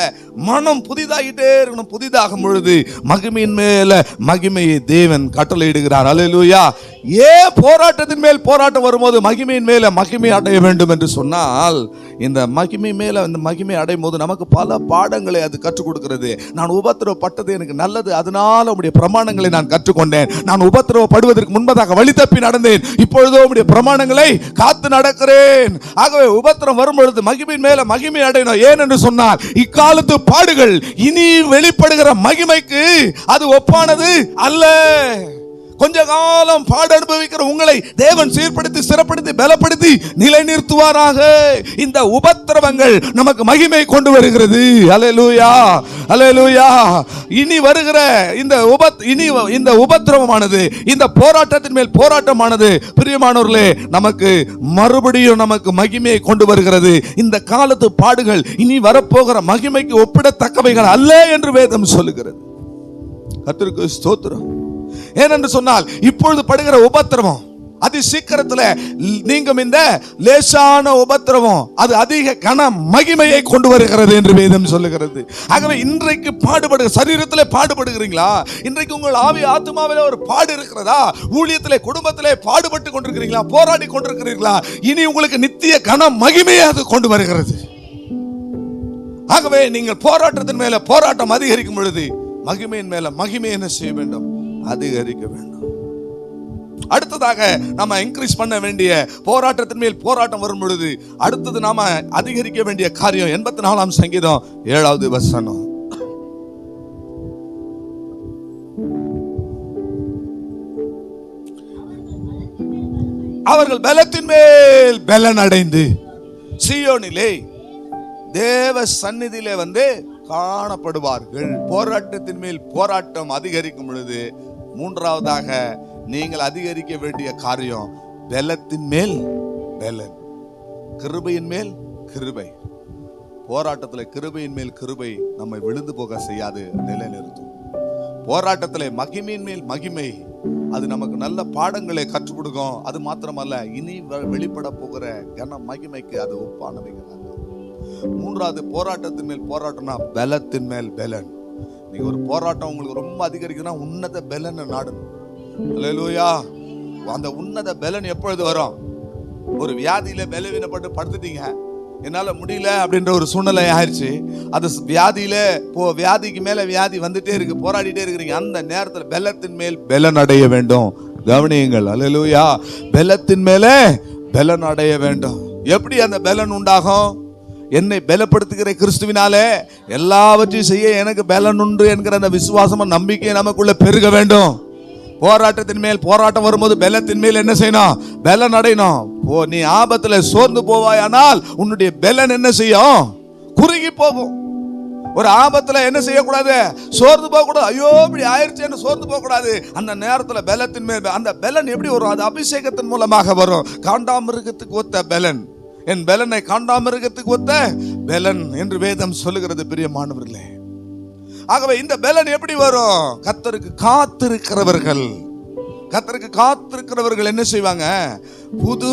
மனம் புதிதாகிட்டே இருக்கணும். புதிதாகும் பொழுது மகிமையின் மேல மகிமையை தேவன் கட்டளையிடுகிறார். அல்லேலூயா. ஏன் போராட்டத்தின் மேல் போராட்டம் வரும்போது மகிமையின் மேல மகிமை அடைய வேண்டும் என்று சொன்னால், இந்த மகிமை மேல இந்த மகிமை அடையும் போது நமக்கு பல பாடங்களை அது கற்றுக் கொடுக்கிறது. நான் உபத்திரவப்பட்டது எனக்கு நல்லது, அதனால உம்முடைய பிரமாணங்களை நான் கற்றுக்கொண்டேன். நான் உபத்திரவப்படுவதற்கு முன்பதாக வழி தப்பி நடந்தேன், இப்பொழுதோ உம்முடைய பிரமாணங்களை காத்து நடக்கிறேன். ஆகவே உபத்திரம் வரும் பொழுது மகிமையின் மேல மகிமை அடையணும். ஏன் என்று சொன்னால், இக்காலத்து பாடுகள் இனி வெளிப்படுகிற மகிமைக்கு அது ஒப்பானது அல்ல. கொஞ்ச காலம் பாடு அனுபவிக்கிற உங்களை தேவன் சீர்படுத்தி ஸ்திரப்படுத்தி பலப்படுத்தி நிலைநிறுத்துவாராக. இந்த உபத்திரவங்கள் நமக்கு மகிமை கொண்டு வருகிறது. அல்லேலூயா, அல்லேலூயா. இனி வருகிற இந்த உபத்திரவமானது, இந்த போராட்டத்தின் மேல் போராட்டமானது பிரியமானவர்களே நமக்கு மறுபடியும் நமக்கு மகிமையை கொண்டு வருகிறது. இந்த காலத்து பாடுகள் இனி வரப்போகிற மகிமைக்கு ஒப்பிடத்தக்கவைகள் அல்ல என்று வேதம் சொல்லுகிறது. கர்த்தருக்கு ஸ்தோத்திரம். ஏனென்று சொன்னால், இப்பொழுது படுகிற உபத்திரவம் அதி சீக்கிரத்தில் நீங்கும். இந்த லேசான உபத்திரவம் அது அதிக கன மகிமையை கொண்டு வருகிறது என்று வேதம் சொல்லுகிறது. ஆகவே இன்றைக்கு சரீரத்திலே பாடுபடுகிறீங்களா? இன்றைக்கு உங்கள் ஆவி ஆத்மாவிலே ஒரு பாடு இருக்கிறதா? ஊழியத்திலே குடும்பத்திலே பாடுபட்டு கொண்டிருக்கிறீங்களா? போராடி கொண்டிருக்கிறீர்களா? இனி உங்களுக்கு நித்திய கன மகிமையை அது கொண்டு வருகிறது. ஆகவே நீங்கள் போராட்டத்தின் மேல போராட்டம் அதிகரிக்கும் பொழுது மகிமையின் மேல மகிமை என்ன செய்ய வேண்டும்? அதிகரிக்க வேண்டும். அடுத்ததாக நாம இன்க்ரீஸ் பண்ண வேண்டிய, போராட்டத்தின் மேல் போராட்டம் வரும் பொழுது அடுத்தது நாம அதிகரிக்க வேண்டிய காரியம் 84ஆம் சங்கீதம் 7வது வசனம். அவர்கள் பலத்தின் மேல் பலன் அடைந்து சீயோனிலே தேவ சந்நிதியிலே வந்து காணப்படுவார்கள். போராட்டத்தின் மேல் போராட்டம் அதிகரிக்கும் பொழுது மூன்றாவதாக நீங்கள் அதிகரிக்க வேண்டிய காரியம் பலத்தின் மேல் பலன், கிருபையின் மேல் கிருபை. போராட்டத்தில் கிருபையின் மேல் கிருபை நம்மை விழுந்து போக செய்யாது, நிலைநிறுத்தும். போராட்டத்தில் மகிமையின் மேல் மகிமை அது நமக்கு நல்ல பாடங்களை கற்றுக் கொடுக்கும். அது மாத்திரமல்ல, இனி வெளிப்பட போகிற கன மகிமைக்கு அது ஒப்பானவைகள் அல்ல. மூன்றாவது, போராட்டத்தின் மேல் போராட்டம்னா பலத்தின் மேல் பலன். நீங்க ஒரு போராட்டம் உங்களுக்கு ரொம்ப அதிகரிக்குன்னா உன்னத பலன் நாடணும். அல்லேலூயா. அந்த உன்னத பலன் எப்பொழுது வரும்? ஒரு வியாதியில பலவீனப்பட்டு படுத்துட்டீங்க, என்னால முடியல அப்படின்ற ஒரு சூழ்நிலை ஆயிடுச்சு. அது வியாதிக்கு மேல வியாதி வந்துட்டே இருக்கு, போராடிட்டே இருக்கிறீங்க. அந்த நேரத்தில் பலத்தின் மேல் பலன் அடைய வேண்டும். கவனியுங்கள். அல்லேலூயா. பலத்தின் மேலே பலன் அடைய வேண்டும். எப்படி அந்த பலன் உண்டாகும்? என்னை பலப்படுத்துகிற கிறிஸ்துவினாலே எல்லாவற்றையும் செய்ய எனக்கு பலன் உண்டு என்கிற அந்த விசுவாசமும் நம்பிக்கை நமக்குள்ள பெருக வேண்டும். போராட்டத்தின் மேல் போராட்டம் வரும்போது பலத்தின் மேல் என்ன செய்யணும்? பலன் அடையணும். நீ ஆபத்துல சோர்ந்து போவாயானால் உன்னுடைய பலன் என்ன செய்யும்? குறுகி போகும். ஒரு ஆபத்துல என்ன செய்யக்கூடாது? சோர்ந்து போக கூடாது. ஐயோ இப்படி ஆயிடுச்சு சோர்ந்து போக கூடாது. அந்த நேரத்துல பலத்தின் மேல் அந்த பலன் எப்படி வரும்? அது அபிஷேகத்தின் மூலமாக வரும். காண்டாமிருகத்துக்கு ஒத்த பலன், என் பலனை காண்டாமிருகத்துக்கு ஒத்த பலன் என்று வேதம் சொல்லுகிறது பிரியமானவர்களே. ஆகவே இந்த பலன் எப்படி வரும்? கர்த்தருக்கு காத்திருக்கிறவர்கள், கர்த்தருக்கு காத்திருக்கிறவர்கள் என்ன செய்வாங்க? புது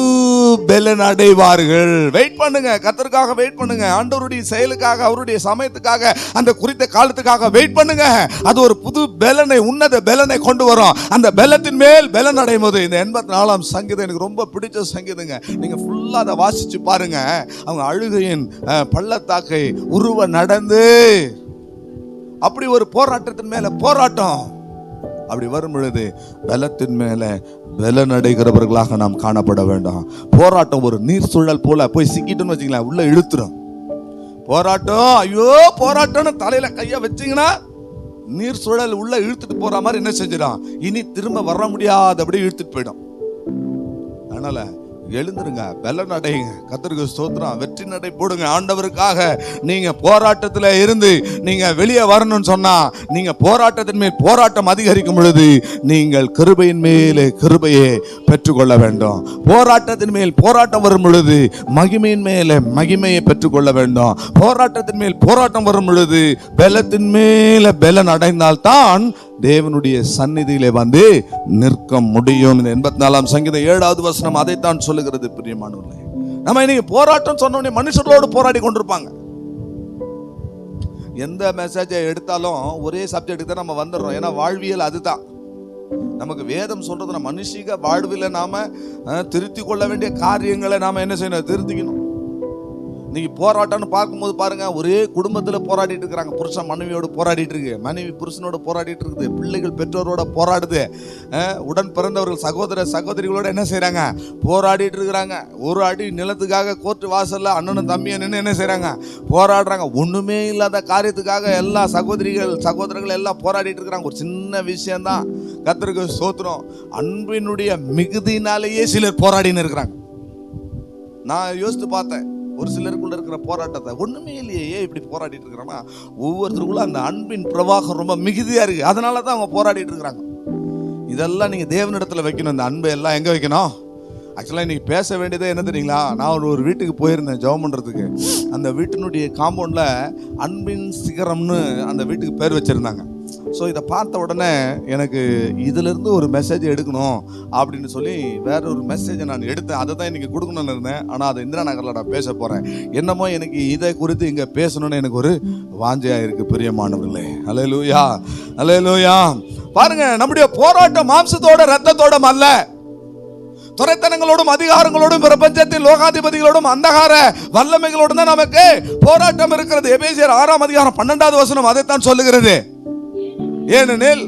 பலன் அடைவார்கள். வெயிட் பண்ணுங்க, கர்த்தருக்காக வெயிட் பண்ணுங்க. ஆண்டவருடைய செயலுக்காக, அவருடைய சமயத்துக்காக, அந்த குறித்த காலத்துக்காக வெயிட் பண்ணுங்க. அது ஒரு புது பலனை, உன்னத பலனை கொண்டு வரும். அந்த பலத்தின் மேல் பலன் அடையும் போது, இந்த 84ஆம் சங்கீதம் எனக்கு ரொம்ப பிடிச்ச சங்கீதங்க. நீங்க ஃபுல்லா அதை வாசிச்சு பாருங்க. அவங்க அழுகையின் பள்ளத்தாக்கை உருவ நடந்து, அப்படி ஒரு போராட்டத்தின் மேல போராட்டம், அப்படி வரும் பொழுது பலத்தின் மேல பலன் அடைகிறவர்களாக நாம் காணப்பட வேண்டாம். போராட்டம் ஒரு நீர் சுழல் போல போய் சிக்கிட்டுன்னு வச்சுக்கலாம், உள்ள இழுத்துரும். போராட்டம், ஐயோ போராட்டம்னு தலையில கைய வச்சீங்கன்னா நீர் சுழல் உள்ள இழுத்துட்டு போற மாதிரி என்ன செஞ்சிடும்? இனி திரும்ப வர முடியாதபடி இழுத்துட்டு போயிடும். அதனால எழுந்துருங்க, பலன் அடையுங்க. கர்த்தருக்கு ஸ்தோத்திரம். வெற்றி நடை போடுங்க. ஆண்டவருக்காக நீங்க போராட்டத்தில் இருந்து நீங்க வெளியே வரணும்னு சொன்னா, நீங்க போராட்டத்தின் மேல் போராட்டம் அதிகரிக்கும் பொழுது நீங்கள் கிருபையின் மேலே கிருபையை பெற்றுக்கொள்ள வேண்டும். போராட்டத்தின் மேல் போராட்டம் வரும் பொழுது மகிமையின் மேலே மகிமையை பெற்றுக்கொள்ள வேண்டும். போராட்டத்தின் மேல் போராட்டம் வரும் பொழுது பலத்தின் மேல பலன் அடைந்தால்தான் தேவனுடைய சந்நிதியிலே வந்து நிற்க முடியும். 84ஆம் சங்கீதம் 7வது வசனம் அதைத்தான் சொல்லுகிறது பிரியமானவர்களே. நம்ம இன்னைக்கு போராட்டம் சொன்ன மனுஷர்களோடு போராடி கொண்டிருப்பாங்க. எந்த மெசேஜை எடுத்தாலும் ஒரே சப்ஜெக்ட் தான் நம்ம வந்துடுறோம். ஏன்னா வாழ்வியல் அதுதான். நமக்கு வேதம் சொல்றது மனுஷிக வாழ்வில் நாம திருத்திக் கொள்ள வேண்டிய காரியங்களை நாம என்ன செய்யணும்? திருத்திக்கணும். இன்னைக்கு போராட்டம்னு பார்க்கும்போது பாருங்க, ஒரே குடும்பத்தில் போராடிட்டு இருக்கிறாங்க. புருஷன் மனைவியோடு போராடிட்டு இருக்கு, மனைவி புருஷனோட போராடிட்டு இருக்குது, பிள்ளைகள் பெற்றோரோட போராடுது, உடன் பிறந்தவர்கள் சகோதர சகோதரிகளோட என்ன செய்யறாங்க? போராடிட்டு இருக்கிறாங்க. ஒரு அடி நிலத்துக்காக கோர்ட்டு வாசல்ல அண்ணனும் தம்பியும் நின்று என்ன செய்யறாங்க? போராடுறாங்க. ஒண்ணுமே இல்லாத காரியத்துக்காக எல்லா சகோதரர்கள் எல்லாம் போராடிட்டு இருக்கிறாங்க. ஒரு சின்ன விஷயம்தான். கர்த்தருக்கு ஸ்தோத்திரம். அன்பினுடைய மிகுதினாலேயே சிலர் போராடின்னு இருக்கிறாங்க. நான் யோசித்து பார்த்தேன், ஒரு சிலருக்குள்ள இருக்கிற போராட்டத்தை. ஒண்ணுமே இல்லையே இப்படி போராடிட்டு இருக்கிறாங்கன்னா, ஒவ்வொருத்தருக்குள்ள அந்த அன்பின் பிரவாகம் ரொம்ப மிகுதியா இருக்கு. அதனாலதான் அவங்க போராடிட்டு இருக்கிறாங்க. இதெல்லாம் நீங்க தேவனிடத்துல வைக்கணும். இந்த அன்பை எல்லாம் எங்க வைக்கணும்? ஆக்சுவலாக இன்னைக்கு பேச வேண்டியதே என்ன தெரியுங்களா? நான் ஒரு வீட்டுக்கு போயிருந்தேன் ஜெபம் பண்ணுறதுக்கு. அந்த வீட்டினுடைய காம்பவுண்டில் அன்பின் சிகரம்னு அந்த வீட்டுக்கு பேர் வச்சுருந்தாங்க. ஸோ இதை பார்த்த உடனே எனக்கு இதிலிருந்து ஒரு மெசேஜ் எடுக்கணும் அப்படின்னு சொல்லி வேற ஒரு மெசேஜை நான் எடுத்தேன். அதை தான் இன்றைக்கி கொடுக்கணும்னு இருந்தேன். ஆனால் அதை இந்திரா நகரில் நான் பேச போகிறேன். என்னமோ எனக்கு இதை குறித்து இங்கே பேசணும்னு எனக்கு ஒரு வாஞ்சையாக இருக்குது பிரியமானவர்களே. அல்லேலூயா, அல்லேலூயா. பாருங்க, நம்முடைய போராட்டம் மாம்சத்தோட ரத்தத்தோடும் அல்ல, துரைத்தனங்களோடும் அதிகாரங்களோடும் பிரபஞ்சத்தின் லோகாதிபதிகளோடும் அந்தகார வல்லமைகளோடும் தான் நமக்கு போராட்டம் இருக்கிறது. எபேசியர் 6ஆம் அதிகாரம் 12வது வசனம் அதைத்தான் சொல்லுகிறது. ஏனெனில்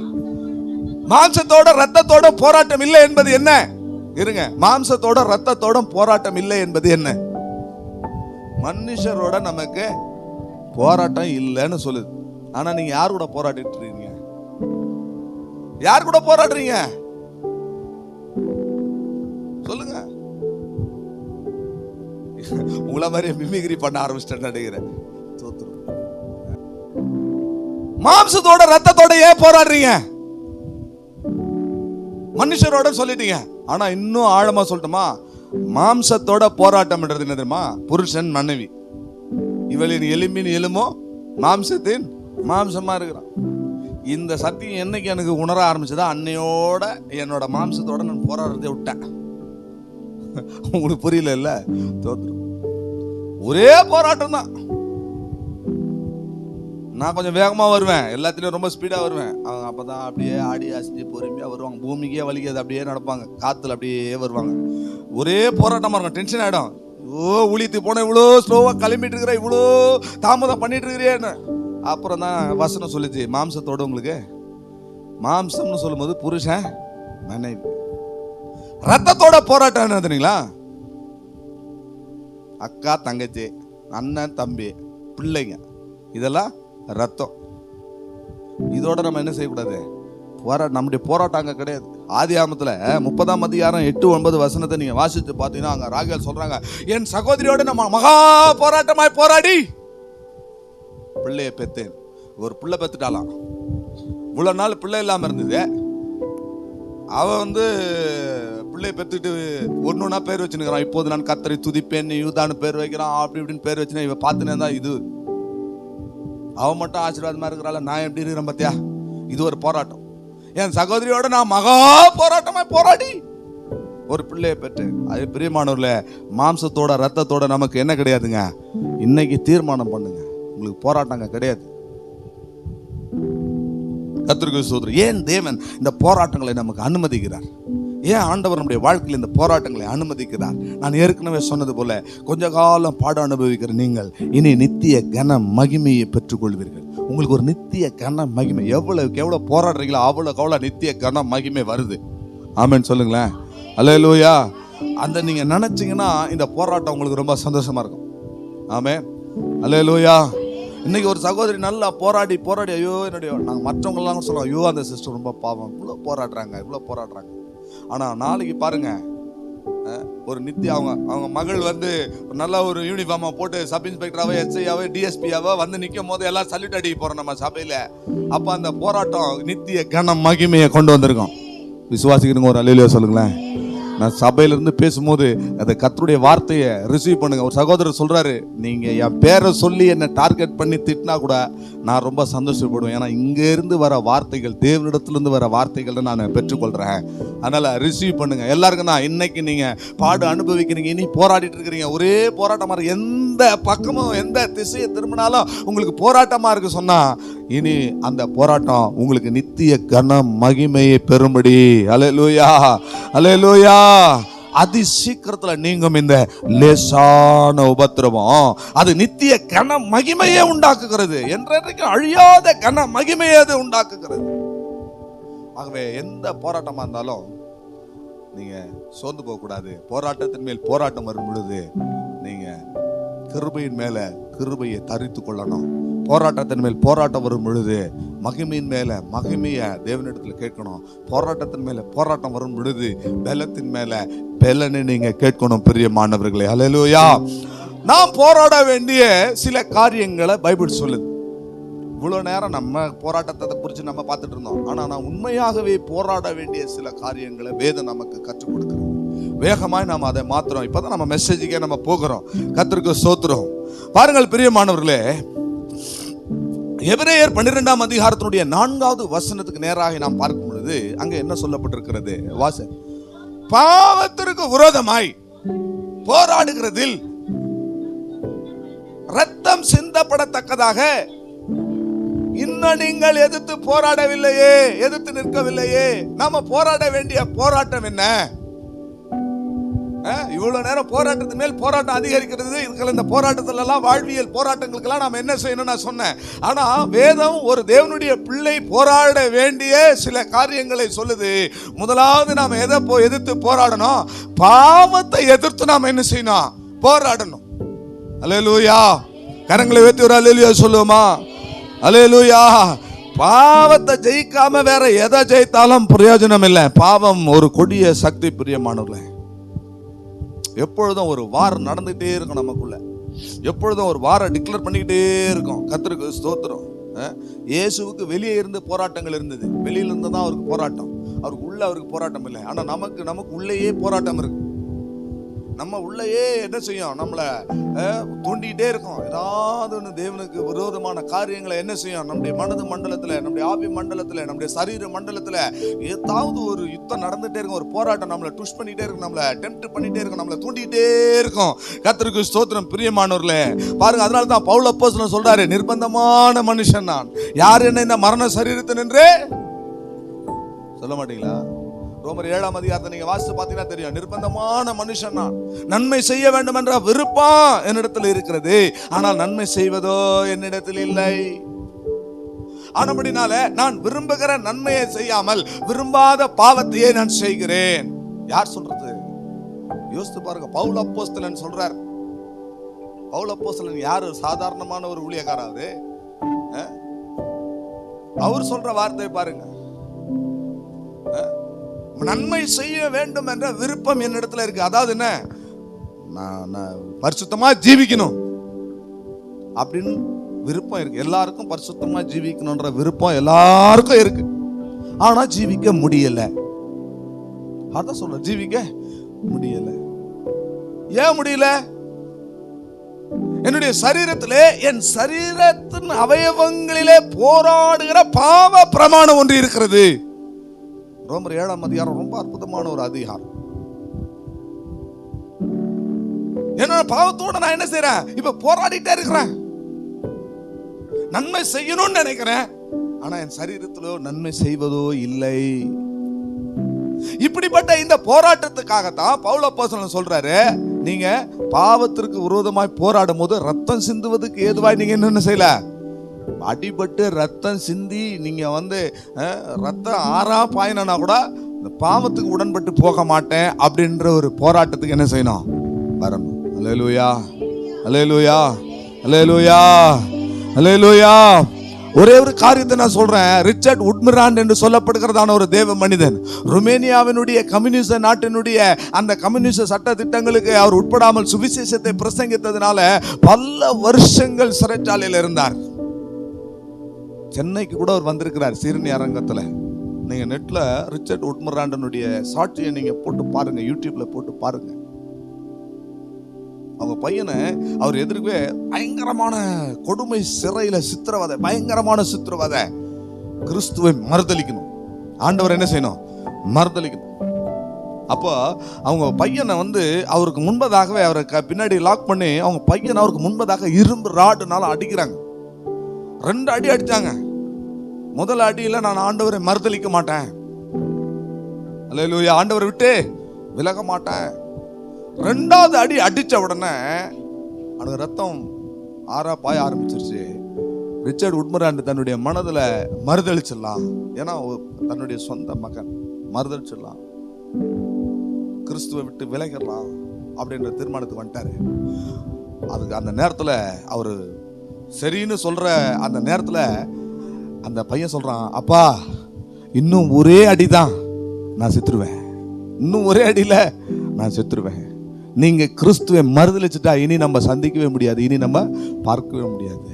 மாம்சத்தோட ரத்தத்தோட போராட்டம் இல்லை என்பது என்ன? இருங்க, மாம்சத்தோட ரத்தத்தோட போராட்டம் இல்லை என்பது என்ன? மனுஷரோட நமக்கு போராட்டம் இல்லைன்னு சொல்லுது. ஆனா நீங்க யார் கூட போராடிட்டு இருக்கீங்க? யார் கூட போராடுறீங்க? சொல்லுங்க. உங்களை மாதிரி மிமிகிரி பண்ண ஆரம்பிச்சிட்டேன்னு நினைக்கிறேன். மாம்சத்தோட ரத்தத்தோட ஏன் போராடுறீங்க? மனுஷரோட சொல்லிட்டீங்க. ஆனா இன்னும் ஆழமா சொல்லட்டுமா? மாம்சத்தோட போராட்டம் என்ன தெரியுமா? புருஷன் மனைவி, இவளின் எலும்பின் எலும்போ மாம்சத்தின் மாம்சமா இருக்கிறான். இந்த சத்தியம் என்னைக்கு எனக்கு உணர ஆரம்பிச்சதா, அன்னையோட என்னோட மாம்சத்தோட நான் போராடுறதே விட்டேன். உங்களுக்கு புரியல இல்ல? ஒரே போராட்டம் தான். நான் கொஞ்சம் வேகமா வருவேன், எல்லாத்திலையும் ரொம்ப ஸ்பீடா வருவேன். அவங்க அப்பதான் அப்படியே ஆடி அசைஞ்சு பொறுமையா வருவாங்க. பூமிக்கே வலிக்காது, அப்படியே நடப்பாங்க. காத்துல அப்படியே வருவாங்க. ஒரே போராட்டமா இருக்கும். டென்ஷன் ஆயிடும். ஊழியத்து போன இவ்வளோ ஸ்லோவா கிளம்பிட்டு இருக்கிற, இவ்வளோ தாமதம் பண்ணிட்டு இருக்கிறேன்னு. அப்புறம் தான் வசனம் சொல்லிச்சு, மாம்சத்தோட உங்களுக்கு மாம்சம்னு சொல்லும் போது புருஷன் மனைவி. ரத்தத்தோட போராட்டம் என்ன தெரியுங்களா? அக்கா தங்கச்சி, அண்ணன் தம்பி, பிள்ளைங்க, இதெல்லாம் ரத்தம். இதோட நம்ம என்ன செய்யக்கூடாது? நம்முடைய போராட்டம் அங்க கிடையாது. ஆதியாகமத்துல 30ஆம் அதிகாரம் 8-9 வசனத்தை நீங்க வாசித்து பார்த்தீங்கன்னா, அங்க ராகேல் சொல்றாங்க, என் சகோதரியோட நம்ம மகா போராட்டமாய் போராடி பிள்ளையை பெத்தேன். ஒரு பிள்ளை பெத்துட்டாலாம். இவ்வளவு நாள் பிள்ளை இல்லாம இருந்தது. அவ பிள்ளையை பெத்துட்டு ஒன்னொன்னா பேர் வச்சுக்கிறான். இப்போது நான் கர்த்தரை துதிப்பேன் யூதான்னு பேர் வைக்கிறான். அப்படி இப்படின்னு பேர் வச்சுனா இவ பார்த்துனே தான். இது அவன் மட்டும் ஆசீர்வாதமா இருக்கிறாள், நான் எப்படி இருக்கிறேன் பார்த்தியா? இது ஒரு போராட்டம். என் சகோதரியோட நான் மகா போராட்டமா போராடி ஒரு பிள்ளையை பெற்றேன். அது பிரியமானவர்கள, மாம்சத்தோட ரத்தத்தோட நமக்கு என்ன கிடையாதுங்க. இன்னைக்கு தீர்மானம் பண்ணுங்க, உங்களுக்கு போராட்டங்க கிடையாது. கர்த்தருக்கு ஸ்தோத்திரம். ஏன் தேவன் இந்த போராட்டங்களை நமக்கு அனுமதிக்கிறார்? ஏன் ஆண்டவர் நம்முடைய வாழ்க்கையில் இந்த போராட்டங்களை அனுமதிக்கிறார்? நான் ஏற்கனவே சொன்னது போல, கொஞ்ச காலம் பாட அனுபவிக்கிற நீங்கள் இனி நித்திய கன மகிமையை பெற்றுக்கொள்வீர்கள். உங்களுக்கு ஒரு நித்திய கன மகிமை. எவ்வளவுக்கு எவ்வளவு போராடுறீங்களோ அவ்வளவுக்கு அவ்வளவு நித்திய கன மகிமை வருது. ஆமென் சொல்லுங்களேன். அல்லேலூயா. அந்த நீங்க நினைச்சீங்கன்னா இந்த போராட்டம் உங்களுக்கு ரொம்ப சந்தோஷமா இருக்கும். ஆமென். அல்லேலூயா. இன்னைக்கு ஒரு சகோதரி நல்லா போராடி ஐயோ என்னுடைய, நாங்கள் மற்றவங்களாம் சொல்லுவோம், ஐயோ அந்த சிஸ்டர் ரொம்ப பாவம், இவ்வளோ போராடுறாங்க. ஆனால் நாளைக்கு பாருங்க, ஒரு நித்திய அவங்க மகள் நல்ல ஒரு யூனிஃபார்மை போட்டு சப் இன்ஸ்பெக்டராகவே எஸ்ஐயாவே டிஎஸ்பியாவோ நிற்கும் போது எல்லாம் சல்யூட் அடிக்க போகிறோம் நம்ம சபையில். அப்போ அந்த போராட்டம் நித்திய கன மகிமையை கொண்டு வந்திருக்கோம். விசுவாசிக்கிறவங்க ஒரு அல்லேலூயா சொல்லுங்களேன். நான் சபையிலிருந்து பேசும்போது அந்த கர்த்தருடைய வார்த்தையை ரிசீவ் பண்ணுங்க. ஒரு சகோதரர் சொல்றாரு, நீங்க என் பேரை சொல்லி என்ன டார்கெட் பண்ணி திட்டினா கூட நான் ரொம்ப சந்தோஷப்படுவேன். ஏன்னா இங்க இருந்து வர வார்த்தைகள், தேவனிடத்திலிருந்து வர வார்த்தைகள் நான் பெற்றுக்கொள்றேன். அதனால ரிசீவ் பண்ணுங்க. எல்லாருக்கும் தான் இன்னைக்கு நீங்க பாடு அனுபவிக்கிறீங்க, இனி போராடிட்டு இருக்கிறீங்க. ஒரே போராட்டமா இருக்கு. எந்த பக்கமும் எந்த திசையை திரும்பினாலும் உங்களுக்கு போராட்டமா இருக்கு சொன்னா, இனி அந்த போராட்டம் உங்களுக்கு நித்திய கன மகிமையை பெறும்படி, அல்லேலூயா அல்லேலூயா, அதி சீக்கிரத்துல நீங்கும். இந்த லேசான உபத்திரவம் அது நித்திய கன மகிமையை உண்டாக்குகிறது. என்றைக்கு அழியாத கன மகிமையை அது உண்டாக்குகிறது. ஆகவே எந்த போராட்டமா இருந்தாலும் நீங்க சோர்ந்து போக கூடாது. போராட்டத்தின் மேல் போராட்டம் வரும் பொழுது நீங்க கிருபையின் மேல கிருபையை தரித்து கொள்ளணும். போராட்டத்தின் மேல் போராட்டம் வரும் பொழுது மகிமையின் மேல மகிமையை தேவனிடத்தில் கேட்கணும். போராட்டத்தின் மேல போராட்டம் வரும் பொழுது பலத்தின் மேல பலனை நீங்க கேட்கணும். பிரியமானவர்களே, அல்லேலூயா. நாம் போராட வேண்டிய சில காரியங்களை பைபிள் சொல்லுது. இவ்வளவு நேரம் நம்ம போராட்டத்தை குறித்து நம்ம பார்த்துட்டு இருந்தோம். ஆனா நான் உண்மையாகவே போராட வேண்டிய சில காரியங்களை வேதம் நமக்கு கற்றுக் கொடுக்கிறோம். வேகமாய் நாம் அதை மாத்துறோம். இப்பதான் நம்ம மெசேஜுக்கே நம்ம போகிறோம். கர்த்தருக்கு ஸ்தோத்திரம். பாருங்கள் பிரியமானவர்களே, எபிரேயர் 12ஆம் அதிகாரத்தினுடைய 4வது வசனத்துக்கு நேராக நாம் பார்க்கும் பொழுது அங்க என்ன சொல்லப்பட்டிருக்கிறது? பாவத்திற்கு விரோதமாய் போராடுகிறதில் ரத்தம் சிந்தப்படத்தக்கதாக இன்னும் நீங்கள் எதிர்த்து போராடவில்லையே, எதிர்த்து நிற்கவில்லையே. நாம போராட வேண்டிய போராட்டம் என்ன? இவ்வளவு நேரம் போராட்டத்தின் மேல் போராட்டம் அதிகரிக்கிறது. இந்த போராட்டத்துல எல்லாம் வாழ்வியல் போராட்டங்களுக்கெல்லாம் நாம என்ன செய்யணும் நான் சொன்னேன். ஆனா வேதம் ஒரு தேவனுடைய பிள்ளை போராட வேண்டிய சில காரியங்களை சொல்லுது. முதலாவது நாம எதை எதிர்த்து போராடணும்? பாவத்தை எதிர்த்து நாம என்ன செய்யணும்? போராடணும். அல்லேலூயா. கரங்களை உயர்த்தி ஒரு அல்லேலூயா சொல்லுவோமா? அல்லேலூயா. பாவத்தை ஜெயிக்காம வேற எதை ஜெயித்தாலும் பிரயோஜனம் இல்லை. பாவம் ஒரு கொடிய சக்தி. பிரியமானவர்களே, எப்பொழுதும் ஒரு வாரம் நடந்துகிட்டே இருக்கும் நமக்குள்ள. எப்பொழுதும் ஒரு வாரம் டிக்ளேர் பண்ணிக்கிட்டே இருக்கும். கர்த்தருக்கு ஸ்தோத்திரம். இயேசுவுக்கு வெளியே இருந்து போராட்டங்கள் இருந்தது. வெளியில இருந்து தான் அவருக்கு போராட்டம். அவருக்கு உள்ள அவருக்கு போராட்டம் இல்லை. ஆனா நமக்கு உள்ளேயே போராட்டம் இருக்கு. நம்ம உள்ளேயே என்ன செய்யும்? நம்மளை தூண்டிக்கிட்டே இருக்கும். ஏதாவது ஒன்று தேவனுக்கு விரோதமான காரியங்களை என்ன செய்யும்? நம்முடைய மனது மண்டலத்தில், நம்முடைய ஆவி மண்டலத்தில், நம்முடைய சரீர மண்டலத்தில் ஏதாவது ஒரு யுத்தம் நடந்துகிட்டே இருக்கும். ஒரு போராட்டம் நம்மளை டுஷ் பண்ணிகிட்டே இருக்கும், நம்மளை டெம்ப்ட் பண்ணிகிட்டே இருக்கும், நம்மளை தூண்டிகிட்டே இருக்கும். கர்த்தருக்கு ஸ்தோத்திரம். பிரியமானவர்களே, பாருங்க, அதனால தான் பவுல் அப்போஸ்தலன் சொல்றாரு, நிர்பந்தமான மனுஷன் நான், யார் என்ன இந்த மரண சரீரத்தை நின்று சொல்ல மாட்டீங்களா? ரோமர் 7ஆம் அதிகாரத்தை நீங்க வாசித்து பார்த்தீங்கன்னா தெரியும். நிர்பந்தமான மனுஷன் நான், நன்மை செய்ய வேண்டும் என்ற விருப்பம் என்னிடத்தில் இருக்கிறது, ஆனால் நன்மை செய்வதோ என்னிடத்தில் இல்லை. ஆனபடினால நான் விரும்புகிற நன்மையை செய்யாமல் விரும்பாத பாவத்தையே நான் செய்கிறேன். யார் சொல்றது? யோசித்து பாருங்க. பவுல் அப்போஸ்தலன் சொல்றார். பவுல் அப்போஸ்தலன் யாரு? சாதாரணமான ஒரு ஊழியக்காரர். அவர் சொல்ற வார்த்தை பாருங்க. நன்மை செய்ய வேண்டும் என்ற விருப்பம் என்னிடத்துல இருக்கு. அதாவது என்ன? நான் பரிசுத்தமா ஜீவிக்கணும் அப்படின்னு விருப்பம் இருக்கு, எல்லாருக்கும் பரிசுத்தமா ஜீவிக்கணும்ன்ற விருப்பம் எல்லாருக்கும் இருக்கு. ஆனா ஜீவிக்க முடியல. அதான் சொல்ற, ஜீவிக்க முடியல. ஏன் முடியல? என்னுடைய சரீரத்திலே, என் சரீரத்தின் அவயவங்களிலே போராடுகிற பாவ பிரமாணம் ஒன்று இருக்கிறது. ரோமர் 7ஆம் அதிகாரம் ரொம்ப அற்புதமான ஒரு அதிகாரம். என்ன பாவத்தோட நான் என்ன செய்யறேன்? இப்ப போராடிட்டே இருக்கிறேன். நன்மை செய்யணும்னு நினைக்கிறேன், ஆனா என் சரீரத்திலோ நன்மை செய்வதோ இல்லை. இப்படிப்பட்ட இந்த போராட்டத்துக்காகத்தான் பவுல் அப்போஸ்தலன் சொல்றாரு, நீங்க பாவத்திற்கு விரோதமாய் போராடும் போது ரத்தம் சிந்துவதற்கு ஏதுவாய் நீங்க என்ன செய்யல, அடிபட்டு ரத்தம் சிந்தி நீங்க ரத்தம் ஆறா பாயினா கூட இந்த பாவத்துக்கு உடன்பட்டு போக மாட்டேன் அப்படின்ற ஒரு போராட்டத்துக்கு என்ன செய்யணும்? வரணும். அல்லேலூயா, அல்லேலூயா, அல்லேலூயா, அல்லேலூயா. ஒரே ஒரு காரியத்தை நான் சொல்றேன். ரிச்சர்ட் உட்மிராண்ட் என்று சொல்லப்படுகிறதான ஒரு தேவ மனிதன், ருமேனியாவினுடைய கம்யூனிஸ்ட் நாட்டினுடைய அந்த கம்யூனிஸ்ட் சட்ட திட்டங்களுக்கு அவர் உட்படாமல் சுவிசேஷத்தை பிரசங்கித்ததுனால பல வருஷங்கள் சிறைச்சாலையில் இருந்தார். சென்னைக்கு கூட அவர் வந்திருக்கிறார் சீரணி அரங்கத்துல. நீங்க நெட்ல ரிச்சர்ட் உட்மிராண்டனுடைய சாட்சியை நீங்க போட்டு பாருங்க, யூடியூப்ல போட்டு பாருங்க. அவங்க பையனை அவர் எதிர்க்கவே பயங்கரமான கொடுமை, சிறையில சித்திரவதை, பயங்கரமான சித்திரவதை. கிறிஸ்துவை மறுதலிக்கணும், ஆண்டவர் என்ன செய்யணும்? மறுதலிக்கணும். அப்போ அவங்க பையனை அவருக்கு முன்பதாகவே அவரை பின்னாடி லாக் பண்ணி அவங்க பையனை அவருக்கு முன்பதாக இரும்பு ராடுனால அடிக்கிறாங்க. 2 அடி அடிச்சாங்க. முதல் அடியில நான் ஆண்டவரை மறுதலிக்க மாட்டேன், அல்லேலூயா, ஆண்டவரை விட்டு விலக மாட்டேன். 2வது அடி அடிச்ச உடனே அவனுக்கு ரத்தம் ஆறா பாய ஆரம்பிச்சிருச்சு. ரிச்சர்ட் உட்மிராண்ட் தன்னுடைய மனதுல மறுதளிச்சிடலாம், ஏன்னா தன்னுடைய சொந்த மகன், மறுதளிச்சிடலாம், கிறிஸ்துவை விட்டு விலகிடலாம் அப்படின்ற தீர்மானத்துக்கு வந்துட்டாரு. அதுக்கு அந்த நேரத்துல அவரு சரின்னு சொல்ற அந்த நேரத்துல அந்த பையன் சொல்றான், அப்பா இன்னும் ஒரே அடிதான் நான் செத்துருவேன், இன்னும் ஒரே அடியில நான் செத்துருவேன். நீங்க கிறிஸ்துவை மறுதலிச்சுட்டா இனி நம்ம சந்திக்கவே முடியாது, இனி நம்ம பார்க்கவே முடியாது.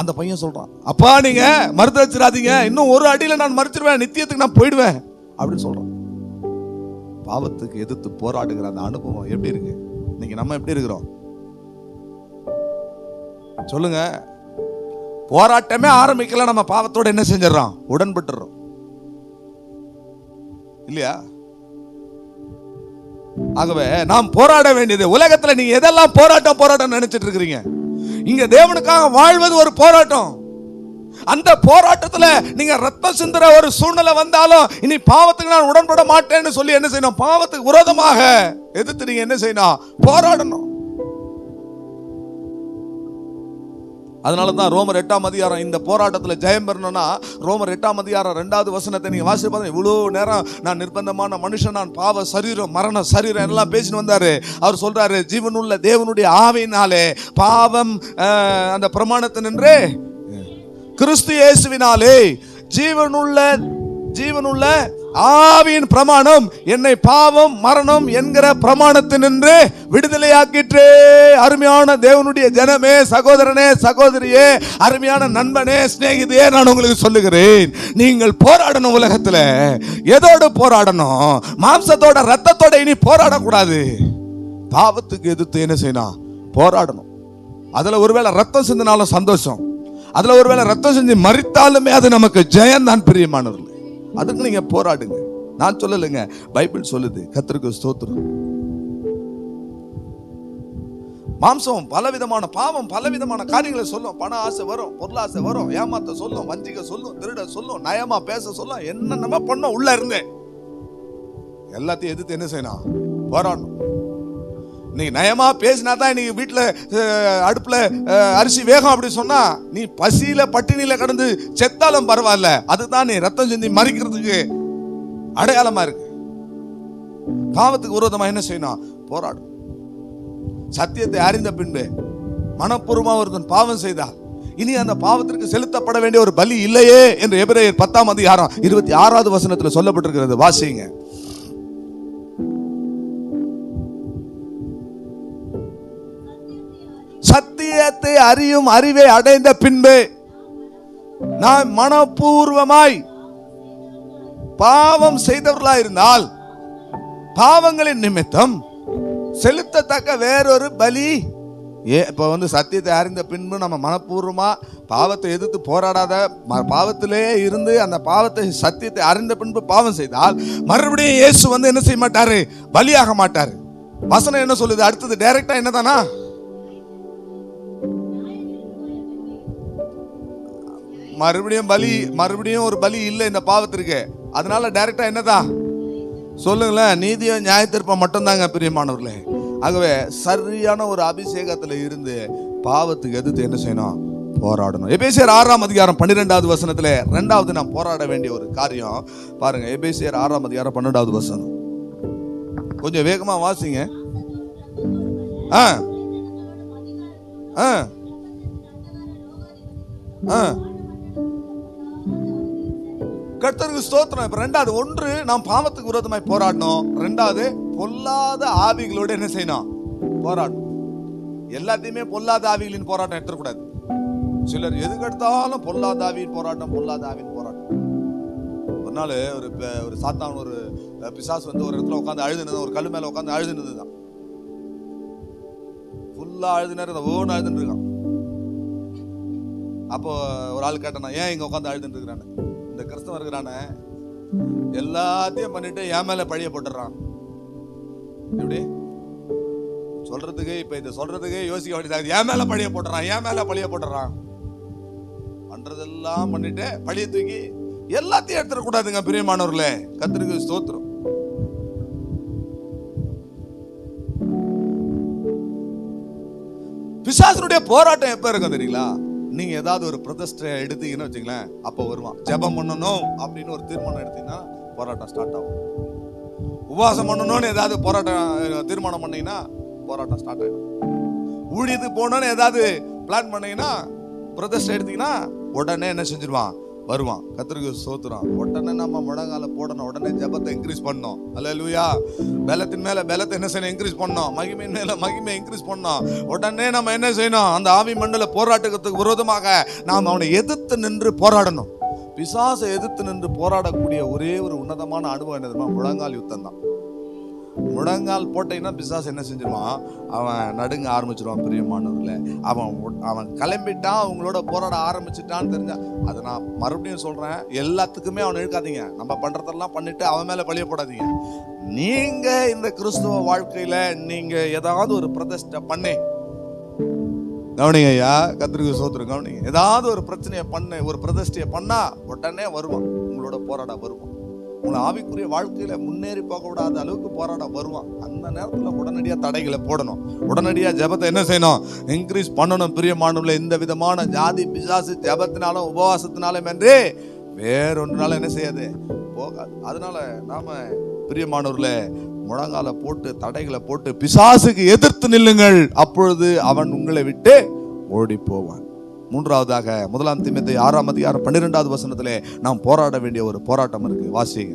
அந்த பையன் சொல்றான், அப்பா நீங்க மறுதலிச்சிடாதீங்க, இன்னும் ஒரு அடியில நான் மறுத்துருவேன், நித்தியத்துக்கு நான் போயிடுவேன் அப்படின்னு சொல்றான். பாவத்துக்கு எதிர்த்து போராடுகிற அந்த அனுபவம் எப்படி இருக்கு? இன்னைக்கு நம்ம எப்படி இருக்கிறோம் சொல்லுங்க? போராட்டமே ஆரம்பிக்கல, நம்ம பாவத்தோட என்ன செஞ்சிடறோம்? உடன்பட்டுறோம் இல்லையா? ஆகவே நாம் போராட வேண்டியது, உலகத்துல நீங்க எதெல்லாம் போராட்டம் நினைச்சிட்டு இருக்கிறீங்க, இங்க தேவனுக்காக வாழ்வது ஒரு போராட்டம். அந்த போராட்டத்துல நீங்க ரத்தம் சிந்துற ஒரு சூழ்நிலை வந்தாலும் இனி பாவத்துக்கு நான் உடன்பட மாட்டேன்னு சொல்லி என்ன செய்யணும்? பாவத்துக்கு விரோதமாக எதிர்த்து நீங்க என்ன செய்யணும்? போராடணும். அதனாலதான் ரோமர் 8ஆம் அதிகாரம் இந்த போராட்டத்தில் ஜெயம் பெறணும்னா ரோமர் 8ஆம் அதிகாரம் 2வது வசனத்தை நீங்க வாசிச்சு பார்த்தா, இவ்வளவு நேரம் நான் நிர்பந்தமான மனுஷன், நான் பாவ சரீரம், மரண சரீரம் எல்லாம் பேசிட்டு வந்தாரு. அவர் சொல்றாரு, ஜீவனுள்ள தேவனுடைய ஆவியினாலே பாவம் அந்த பிரமாணத்தினின்று கிறிஸ்து இயேசுவினாலே ஜீவனுள்ள ஆவியின் பிரமாணம் என்னை பாவம் மரணம் என்கிற பிரமாணத்தினின்று விடுதலையாக்கிற்றே. அருமையான தேவனுடைய ஜனமே, சகோதரனே, சகோதரியே, அருமையான நண்பனே, சிநேகிதே, நான் உங்களுக்கு சொல்லுகிறேன், நீங்கள் போராடணும். உலகத்துல எதோடு போராடணும்? மாம்சத்தோட ரத்தத்தோட இனி போராடக்கூடாது. பாவத்துக்கு எதிர்த்து என்ன செய்யணும்? போராடணும். அதுல ஒருவேளை ரத்தம் சிந்தினாலும் சந்தோஷம், அதுல ஒருவேளை ரத்தம் செஞ்சு மரித்தாலுமே அது நமக்கு ஜெயம் தான் பிரியமானவர்களே. அதுக்கு நீங்க போராடுங்க. நான் சொல்லலைங்க, பைபிள் சொல்லுது. கர்த்தருக்கு ஸ்தோத்திரம். மாம்சம் பலவிதமான பாவம் பலவிதமான காரியங்களை சொல்லும். பண ஆசை வரும், பொருளாசை வரும், ஏமாத்த சொல்லும், வஞ்சிக்க சொல்லும், திருட சொல்லும், நயமா பேச சொல்லும், என்ன நம்ம பண்ண உள்ள இருந்து எல்லாத்தையும் எதிர்த்து என்ன செய்யணும்? போராடணும். நீ நயமா பேசினா தான் இன்னைக்கு வீட்டுல அடுப்புல அரிசி வேகம் அப்படி சொன்னா, நீ பசியில பட்டினியில கடந்து செத்தாலும் பரவாயில்ல, அதுதான் நீ ரத்தம் சிந்தி மறிக்கிறதுக்கு அடையாளமா இருக்கு. பாவத்துக்கு விரோதமா என்ன செய்யணும்? போராடும். சத்தியத்தை அறிந்த பின்பு மனப்பூர்வமா ஒருத்தன் பாவம் செய்தால் இனி அந்த பாவத்திற்கு செலுத்தப்பட வேண்டிய ஒரு பலி இல்லையே என்று எபிரேயர் 10ஆம் அதிகாரம் 26வது வசனத்தில் சொல்லப்பட்டிருக்கிறது. வாசிங்க. சத்தியத்தை அறியும் அறிவை அடைந்த பின்பு நாம் மனப்பூர்வமாய் பாவம் செய்தவர்களாய் இருந்தால் பாவங்களின் நிமித்தம் செலுத்தத்தக்க வேறொரு பலி. இப்ப சத்தியத்தை அறிந்த பின்பு நம்ம மனப்பூர்வமா பாவத்தை எதிர்த்து போராடாத, பாவத்திலே இருந்து அந்த பாவத்தை சத்தியத்தை அறிந்த பின்பு பாவம் செய்தால் மறுபடியும் இயேசு என்ன செய்ய மாட்டாரு, பலியாக மாட்டாரு. வசனம் என்ன சொல்லுது? அடுத்தது டைரக்டா என்னதானா, மறுபடியும் ஒரு பலி இல்லை இந்த பாவத்திற்கு. அதனால டைரக்டா என்னதான் சொல்லுங்களேன், நீதியும் நியாயத்தீர்ப்பை மட்டும்தாங்க பிரியமானவர்களே. ஆகவே சரியான ஒரு அபிஷேகத்துல இருந்து பாவத்துக்கு எதிர்த்து என்ன செய்யணும், போராடணும். எபேசியர் 6ஆம் அதிகாரம் 12வது வசனத்துல இரண்டாவது நாம் போராட வேண்டிய ஒரு காரியம் பாருங்க. எபேசியர் 6ஆம் அதிகாரம் 12வது வசனம், கொஞ்சம் வேகமா வாசிங்க. கர்த்தருக்கு ஸ்தோத்திரம். இப்ப ரெண்டாவது, ஒன்று நாம் பாவத்துக்கு விரோதமாய் போராடணும். ரெண்டாவது, பொல்லாத ஆவிகளோட என்ன செய்யணும், போராடணும். எல்லாத்தையுமே பொல்லாத ஆவிகளின் போராட்டம் எடுத்துக்கூடாது. சிலர் எதுக்கு எடுத்தாலும் பொல்லாத ஆவியின் போராட்டம், பொல்லாத ஆவியின் போராட்டம். ஒரு நாள் ஒரு சாத்தான், ஒரு பிசாசு ஒரு இடத்துல உட்காந்து அழுதுனது, ஒரு கல்லு மேல உட்காந்து அழுதுனதுதான். ஃபுல்லா அழுதுனாரு, ஓன்னு அழுதுன்னு இருக்கான். அப்போ ஒரு ஆள் கேட்டானா, ஏன் இங்க உட்காந்து அழுதுன்னு இருக்கிறான்னு. இந்த கிறிஸ்தவன் இருக்கிறான எல்லாத்தையும் பண்ணிட்டு என் மேல பழிய போட்டுறான். எப்படி சொல்றதுக்கு, இப்ப இதை சொல்றதுக்கு யோசிக்க வேண்டியது. என் மேல பழிய போட்டுறான், என் மேல பழிய போட்டுறான். பண்றதெல்லாம் பண்ணிட்டு பழிய தூக்கி எல்லாத்தையும் எடுத்துடக்கூடாதுங்க பிரியமானவர்களே. கர்த்தருக்கு ஸ்தோத்திரம். பிசாசனுடைய போராட்டம் எப்ப இருக்கும் தெரியுங்களா? நீங்க ஏதாவது ஒரு பிரதிஷ்டை எடுத்தீங்கன்னு வச்சுங்களேன், அப்ப வருவான். ஜெபம் பண்ணணும் அப்படின்னு ஒரு தீர்மானம் எடுத்தீங்கன்னா போராட்டம் ஸ்டார்ட் ஆகும். உபவாசம் பண்ணணும்னு ஏதாவது போராட்டம் தீர்மானம் பண்ணீங்கன்னா போராட்டம் ஸ்டார்ட் ஆயிடும். ஊழியத்துக்கு போகணும்னு ஏதாவது பிளான் பண்ணீங்கன்னா, பிரதிஷ்டை எடுத்தீங்கன்னா உடனே என்ன செஞ்சிருவான், வருவான். கர்த்தருக்கு ஸ்தோத்திரம். உடனே நம்ம முழங்கால போடணும், உடனே ஜெபத்தை இன்க்ரீஸ் பண்ணணும். அல்லேலூயா. பலத்தின் மேல பலத்தை என்ன செய்யணும், இன்க்ரீஸ் பண்ணணும். மகிமையின் மேல மகிமை இன்க்ரீஸ் பண்ணணும். உடனே நம்ம என்ன செய்யணும், அந்த ஆவி மண்டல போராட்டத்துக்கு விரோதமாக நாம் அவனை எதிர்த்து நின்று போராடணும். பிசாசை எதிர்த்து நின்று போராடக்கூடிய ஒரே ஒரு உன்னதமான அனுபவம் என்ன தெரியுமா? முழங்கால் யுத்தம் தான். முழங்கால் போட்டீங்கன்னா பிசாசு என்ன செஞ்சிருவான், அவன் நடுங்க ஆரம்பிச்சிருவான். பிரியமானவர்களே, அவன் கிளம்பிட்டான், அவங்களோட போராட ஆரம்பிச்சுட்டான்னு தெரிஞ்சா, அதை நான் மறுபடியும் சொல்றேன், எல்லாத்துக்குமே அவனை இழுக்காதீங்க. நம்ம பண்றதெல்லாம் பண்ணிட்டு அவன் மேல பழிய போடாதீங்க. நீங்க இந்த கிறிஸ்துவ வாழ்க்கையில நீங்க ஏதாவது ஒரு பிரதிஷ்டை பண்ணி, கவனிங்க ஐயா, கர்த்தருக்கு ஸ்தோத்திரம், கவனிங்க. ஏதாவது ஒரு பிரச்சனையை பண்ண, ஒரு பிரதிஷ்டையை பண்ணா உடனே வருவான், உங்களோட போராட வருவான். உங்களை ஆவிக்குரிய வாழ்க்கையில முன்னேறி போக விடாத அளவுக்கு போராட வருவான். அந்த நேரத்துல உடனடியா தடைகளை போடணும். உடனடியா ஜெபத்தை என்ன செய்யணும், இன்க்ரீஸ் பண்ணணும். பிரியமானவர்களே, இந்த விதமான ஜாதி பிசாசு ஜெபத்தினாலும் உபவாசத்தினாலும் என்று வேறொன்றால என்ன செய்யாது, போகாது. அதனால நாம பிரியமானவர்களே, முழங்கால போட்டு தடைகளை போட்டு பிசாசுக்கு எதிர்த்து நில்லுங்கள், அப்பொழுது அவன் உங்களை விட்டு ஓடி போவான். மூன்றாவதாக 1 தீமோத்தேயு 6ஆம் அதிகாரம் 12வது வசனத்திலே நாம் போராட வேண்டிய ஒரு போராட்டம் இருக்கு. வாசிங்க.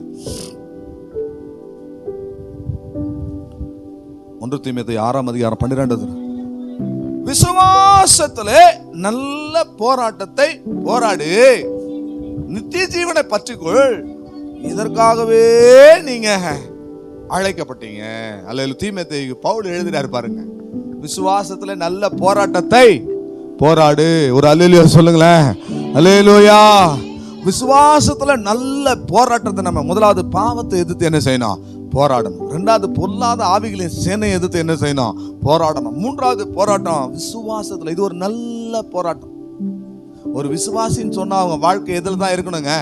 1 தீமோத்தேயு 6ஆம் அதிகாரம் 12. விசுவாசத்திலே நல்ல போராட்டத்தை போராடு, நித்திய ஜீவனை பற்றிக்கொள், இதற்காகவே நீங்க அழைக்கப்பட்டீங்க. அல்லேலூயா. தீமோத்தேயுக்கு பவுல் எழுதுறாரு பாருங்க, விசுவாசத்துல நல்ல போராட்டத்தை போராடு. ஒரு அல்லேலூயா சொல்லுங்களேன். அல்லேலூயா. விசுவாசத்துல நல்ல போராட்டத்தை நம்ம முதலாவது பாவத்தை எதிர்த்து என்ன செய்யணும், போராடணும். ரெண்டாவது பொல்லாத ஆவிகளின் சேனை எதிர்த்து என்ன செய்யணும், போராடணும். மூன்றாவது போராட்டம் விசுவாசத்துல. இது ஒரு நல்ல போராட்டம். ஒரு விசுவாசின்னு சொன்னா அவங்க வாழ்க்கை எதுல தான் இருக்கணுங்க,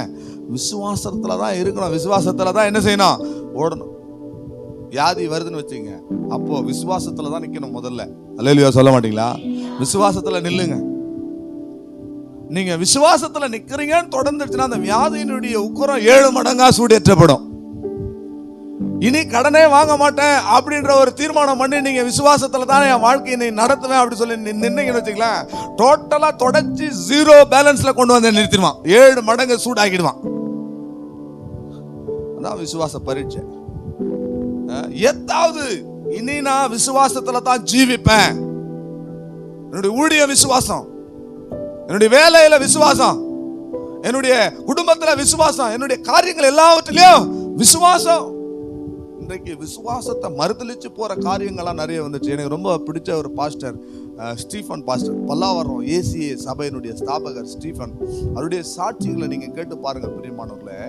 விசுவாசத்துல தான் இருக்கணும். விசுவாசத்துல தான் என்ன செய்யணும், ஓடணும். வியாதி வருதுன்னு வச்சுங்க, அப்போ விசுவாசத்துல தான் நிக்கணும் முதல்ல. அல்லேலூயா சொல்ல மாட்டீங்களா? விசுவாசத்துல நில்லுங்க. நீங்க விசுவாசத்துல நிக்கிறீங்கன்னு தொடர்ந்துச்சுன்னா அந்த வியாதியினுடைய உக்கரம் 7 மடங்கா சூடேற்றப்படும். இனி கடனே வாங்க மாட்டேன் அப்படின்ற ஒரு தீர்மானம் பண்ணி நீங்க விசுவாசத்துல தான் என் வாழ்க்கையை நடத்துவேன் அப்படி சொல்லி நின்னீங்கன்னு வச்சுக்கலாம், டோட்டலா தொடச்சி 0 பேலன்ஸ்ல கொண்டு வந்து நிறுத்திடுவான். 7 மடங்கு சூடாக்கிடுவான். அதான் விசுவாச பரீட்சை. எதாவது இனி நான் விசுவாசத்துல தான் ஜீவிப்பேன், என்னுடைய ஊழிய விசுவாசம், என்னுடைய வேலையில விசுவாசம், என்னுடைய குடும்பத்துல விசுவாசம், என்னுடைய காரியங்கள் எல்லாவற்றிலையும் விசுவாசம். இன்றைக்கு விசுவாசத்தை மறுதலிச்சு போற காரியங்கள்லாம் நிறைய வந்துச்சு. எனக்கு ரொம்ப பிடிச்ச ஒரு pastor Stephen pastor, Pallavaram ACA சபையினுடைய ஸ்தாபகர் ஸ்டீஃபன். அவருடைய சாட்சிகளை நீங்க கேட்டு பாருங்க பிரியமானவர்களே.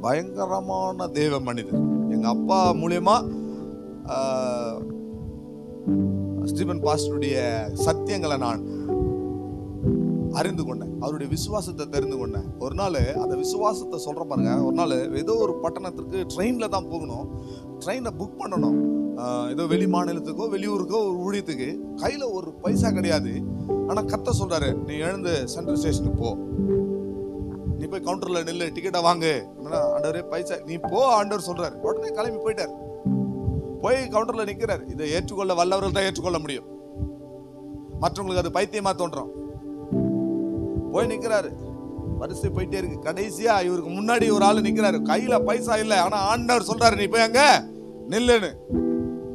பயங்கரமான தேவ மனிதர். எங்க அப்பா மூலியமா ஸ்டீஃபன் பாஸ்டருடைய சத்தியங்களை நான் அறிந்து கொண்டேன், அவருடைய விசுவாசத்தை தெரிந்து கொண்டேன். ஒரு நாள் அந்த விசுவாசத்தை சொல்ற பாருங்க. ஒரு நாள் ஏதோ ஒரு பட்டணத்திற்கு ட்ரெயின்ல தான் போகணும், ட்ரெயினை புக் பண்ணணும். ஏதோ வெளி மாநிலத்துக்கோ வெளியூருக்கோ ஒரு ஊழியத்துக்கு. கையில ஒரு பைசா கிடையாது. ஆனா கர்த்தர் சொல்றாரு, நீ எழுந்து சென்ட்ரல் ஸ்டேஷனுக்கு போ, நீ போய் கவுண்டர்ல நில்லு, டிக்கெட்டை வாங்கு. ஆண்டவரே பைசா, நீ போ ஆண்டவர் சொல்றாரு. உடனே கிளம்பி போயிட்டார். போய் கவுண்டர்ல நிக்கிறார். இதை ஏற்றுக்கொள்ள வல்லவர்கள் தான் ஏற்றுக்கொள்ள முடியும், மற்றவங்களுக்கு அது பைத்தியமா தோன்றும். போய் நிக்கிறாரு, வரிசை போயிட்டே இருக்கு. கடைசியா இவருக்கு முன்னாடி ஒரு ஆளு நிக்கிறாரு, கையில பைசா இல்ல, ஆனா ஆண்டவர் சொல்றாரு நீ போய் அங்க நில்லுன்னு.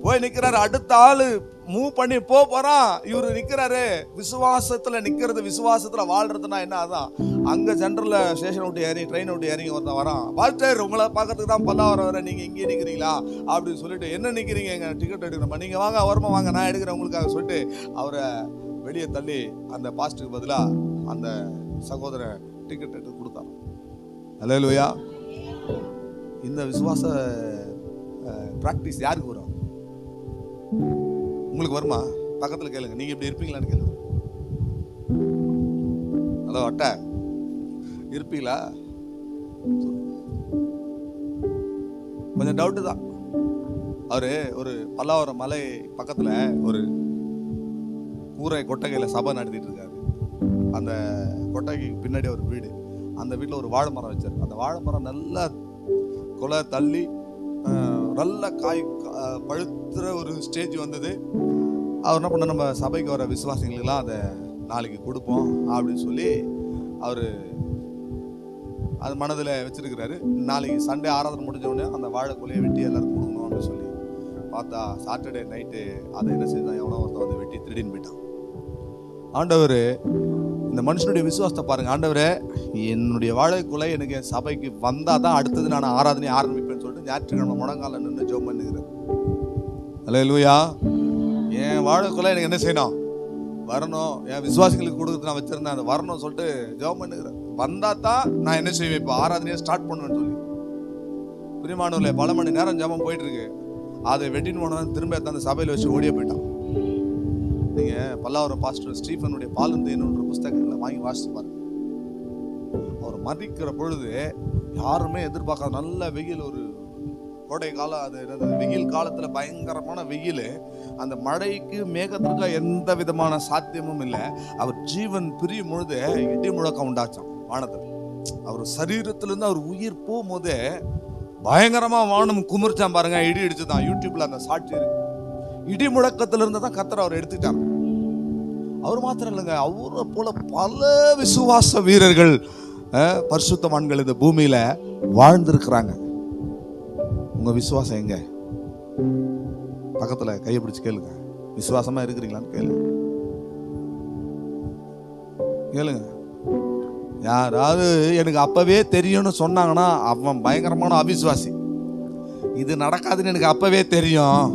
போய் நிக்கிறாரு. அடுத்த ஆளு மூவ் பண்ணி போறான், இவரு நிக்கிறாரு. விசுவாசத்துல நிக்கிறது, விசுவாசத்துல வாழ்றதுன்னா என்ன? அதான் அங்க சென்ட்ரல்ல ஸ்டேஷன் விட்டு ஏறி ட்ரெயின் விட்டு இறங்கி ஒருத்தன் வரான். பாஸ்டர் உங்களை பாக்கிறதுக்கு தான் பல்லாவரம் வர, நீங்க இங்கே நிக்கிறீங்களா அப்படின்னு சொல்லிட்டு, என்ன நிக்கிறீங்க, எங்க டிக்கெட் எடுக்கணுமா, நீங்க வாங்க வருமா வாங்க நான் எடுக்கிறேன் உங்களுக்காக சொல்லிட்டு அவரை வெளியே தள்ளி அந்த பாஸ்டருக்கு பதிலா அந்த சகோதரன் டிக்கெட் எடுத்து கொடுத்தான். அல்லேலூயா. இந்த விசுவாச பிராக்டிஸ் யாருக்கு வரும்? உங்களுக்கு வருமா? பக்கத்துல கேளுங்க, நீங்க இப்படி இருப்பீங்களான்னு கேளுங்க. ஹலோ அட்டை, இருப்பீங்களா? கொஞ்சம் டவுட்டு தான். அவரு ஒரு பல்லாவரம் மலை பக்கத்துல ஒரு கூரை கொட்டகையில சபை நடத்திட்டு இருக்காரு. அந்த கொட்டகைக்கு பின்னாடி ஒரு வீடு, அந்த வீட்டில் ஒரு வாழை மரம் வச்சார். அந்த வாழை மரம் நல்லா கொலை தள்ளி நல்ல காய் பழுத்துற ஒரு ஸ்டேஜ் வந்தது. அவர் என்ன பண்ண, நம்ம சபைக்கு வர விசுவாசிகளுக்கெல்லாம் அதை நாளைக்கு கொடுப்போம் அப்படின்னு சொல்லி அவர் அது மனதில் வச்சிருக்கிறாரு. நாளைக்கு சண்டே ஆராதனை முடிஞ்ச உடனே அந்த வாழை கொலையை வெட்டி எல்லாருக்கும் கொடுக்கணும் அப்படின்னு சொல்லி பார்த்தா, சாட்டர்டே நைட்டு அதை என்ன செய்தான், எவனோ ஒருத்தன் வந்து வெட்டி திருடின்னு போயிட்டான். ஆண்டவர் இந்த மனுஷனுடைய விசுவாசத்தை பாருங்க. ஆண்டவரே, என்னுடைய வாழைக்குலை எனக்கு என் சபைக்கு வந்தால் தான் அடுத்தது நான் ஆராதனை ஆரம்பிப்பேன்னு சொல்லிட்டு ஞாயிற்றுக்கிழமை முழங்கால நின்று ஜெபம் பண்ணுகிறேன். அல்லேலூயா. என் வாழைக்குலை எனக்கு என்ன செய்யணும், வரணும். என் விசுவாசிகளுக்கு கொடுக்குறது நான் வச்சிருந்தேன், அதை வரணும்னு சொல்லிட்டு ஜெபம் பண்ணுகிறேன். வந்தா தான் நான் என்ன செய்வேன், இப்போ ஆராதனையை ஸ்டார்ட் பண்ணுவேன்னு சொல்லி. பிரியமானவர்களே, பல மணி நேரம் ஜெபம் போயிட்டு இருக்கு. அதை வெட்டின்னு போனவன் திரும்ப அந்த சபையில் வச்சு ஓடியே போயிட்டான். நீங்க பல்லாவரம் பாஸ்டர் ஸ்டீஃபனுடைய பாலந்தேனுன்ற புஸ்தகங்களை வாங்கி வாசிச்சு பாருங்க. அவர் மறிக்கிற பொழுது யாருமே எதிர்பார்க்காத நல்ல வெயில், ஒரு கோடை காலம், அது வெயில் காலத்துல பயங்கரமான வெயில். அந்த மழைக்கு மேகத்திற்கு எந்த விதமான சாத்தியமும் இல்லை. அவர் ஜீவன் பிரியும் பொழுது இடி முழக்கம் உண்டாச்சான் வானத்தில். அவர் சரீரத்திலிருந்து அவர் உயிர் போகும்போதே பயங்கரமா வானம் குமிர்ச்சான் பாருங்க, இடி இடிச்சுதான். யூடியூப்ல அந்த சாட்சி இருக்கு. இடி முழக்கத்துல இருந்து தான் கர்த்தர் அவர் எடுத்துட்டாங்க. அவர் மாத்திரம் இல்லைங்க, அவரை போல பல விசுவாச வீரர்கள் பரிசுத்தவான்கள் இந்த பூமியில வாழ்ந்திருக்கிறாங்க. உங்க விசுவாசம் எங்க? பக்கத்துல கையை பிடிச்சு கேளுங்க, விசுவாசமா இருக்கிறீங்களான்னு கேளுங்க. கேளுங்க. யாராவது எனக்கு அப்பவே தெரியும்னு சொன்னாங்கன்னா அவன் பயங்கரமான அவிசுவாசி. இது நடக்காதுன்னு எனக்கு அப்பவே தெரியும்,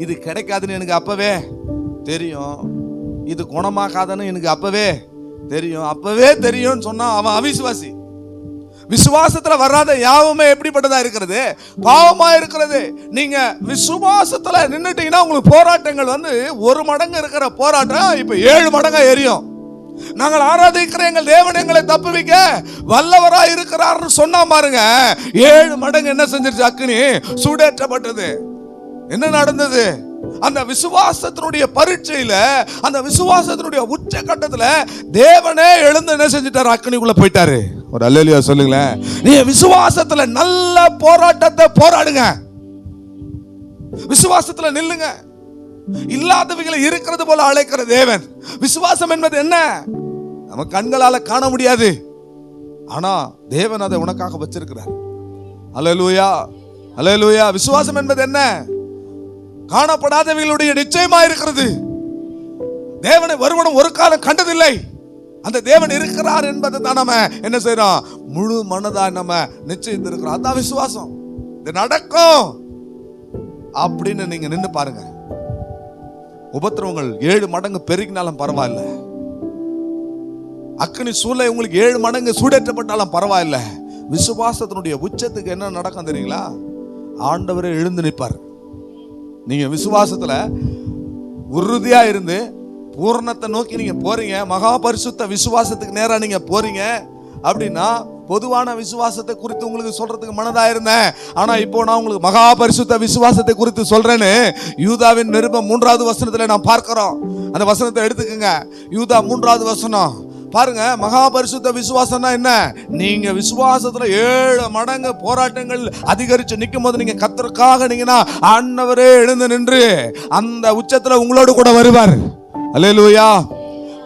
இது கிடைக்காதுன்னு எனக்கு அப்பவே தெரியும், இது குணமாக்காதுன்னு எனக்கு அப்பவே தெரியும், அப்பவே தெரியும்னு சொன்னா அவன் அவிசுவாசி. விசுவாசத்துல வராத யாவுமே எப்படிப்பட்டதா இருக்கிறது? பாவமா இருக்கிறது. நீங்க விசுவாசத்துல நின்னுட்டீங்கன்னா உங்களுக்கு போராட்டங்கள் வந்து 1 மடங்கு இருக்கிற போராட்டம் இப்ப 7 மடங்கா எரியும். நாங்கள் ஆராதிக்கிற எங்கள் தேவன் எங்களை தப்புவிக்க வல்லவரா இருக்கிறார் சொன்னா பாருங்க, 7 மடங்கு என்ன செஞ்சிருச்சு? அக்கினி சூடேற்றப்பட்டது. என்ன நடந்தது? அந்த விசுவாசத்தினுடைய பரீட்சையில, அந்த விசுவாசத்தினுடைய உச்ச கட்டத்துல தேவனே எழுந்து என்ன செஞ்சிட்டாரு? அக்கினிக்குள்ள போயிட்டாரு. ஒரு அல்லேலூயா சொல்லுங்களேன். நீ விசுவாசத்துல நல்ல போராட்டத்தை போராடுங்க, விசுவாசத்துல நில்லுங்க. இல்லாதவைகளை இருக்கிறது போல அழைக்கிற தேவன். விசுவாசம் என்பது என்ன? நம்ம கண்களால காண முடியாது, ஆனா தேவன் அதை உனக்காக வச்சிருக்கிறார். அல்லேலூயா, அல்லேலூயா. விசுவாசம் என்பது என்ன? காணப்படாதவைகளுடைய நிச்சயமா இருக்கிறது. தேவனை ஒருவனும் ஒரு காலம் கண்டதில்லை. அந்த தேவன் இருக்கிறார் என்பதை தான் நம்ம என்ன செய்யறோம், முழு மனதா நம்ம நிச்சயித்திருக்கிறோம். அதான் விசுவாசம். இது நடக்கும் அப்படின்னு நீங்க நின்று பாருங்க. உபத்திரவங்கள் 7 மடங்கு பெருகினாலும் பரவாயில்ல, அக்கினி சூளை உங்களுக்கு 7 மடங்கு சூடேற்றப்பட்டாலும் பரவாயில்ல, விசுவாசத்தினுடைய உச்சத்துக்கு என்ன நடக்கும் தெரியுங்களா? ஆண்டவரே எழுந்து நிற்பார். நீங்க விசுவாசத்துல உறுதியா இருந்து பூரணத்தை நோக்கி நீங்க போறீங்க, மகா பரிசுத்த விசுவாசத்துக்கு நேரா நீங்க போறீங்க அப்படின்னா, பொதுவான விசுவாசத்தை குறித்து உங்களுக்கு சொல்றதுக்கு மனதா இருந்தேன். ஆனா இப்போ நான் உங்களுக்கு மகா பரிசுத்த விசுவாசத்தை குறித்து சொல்றேன்னு யூதாவின் நிருபம் 3வது வசனத்துல நாம் பார்க்கிறோம். அந்த வசனத்தை எடுத்துக்கங்க. யூதா 3வது வசனம் பாருங்க. மகா பரிசுத்த விசுவாசம்னா என்ன? நீங்க விசுவாசத்துல 7 மடங்கு போராட்டங்கள் அதிகரிச்சு நிற்கும் போது நீங்க கர்த்தருக்காக நீங்கன்னா ஆண்டவரே எழுந்து நின்று அந்த உச்சத்துல உங்களோடு கூட வருவார். அல்லேலூயா.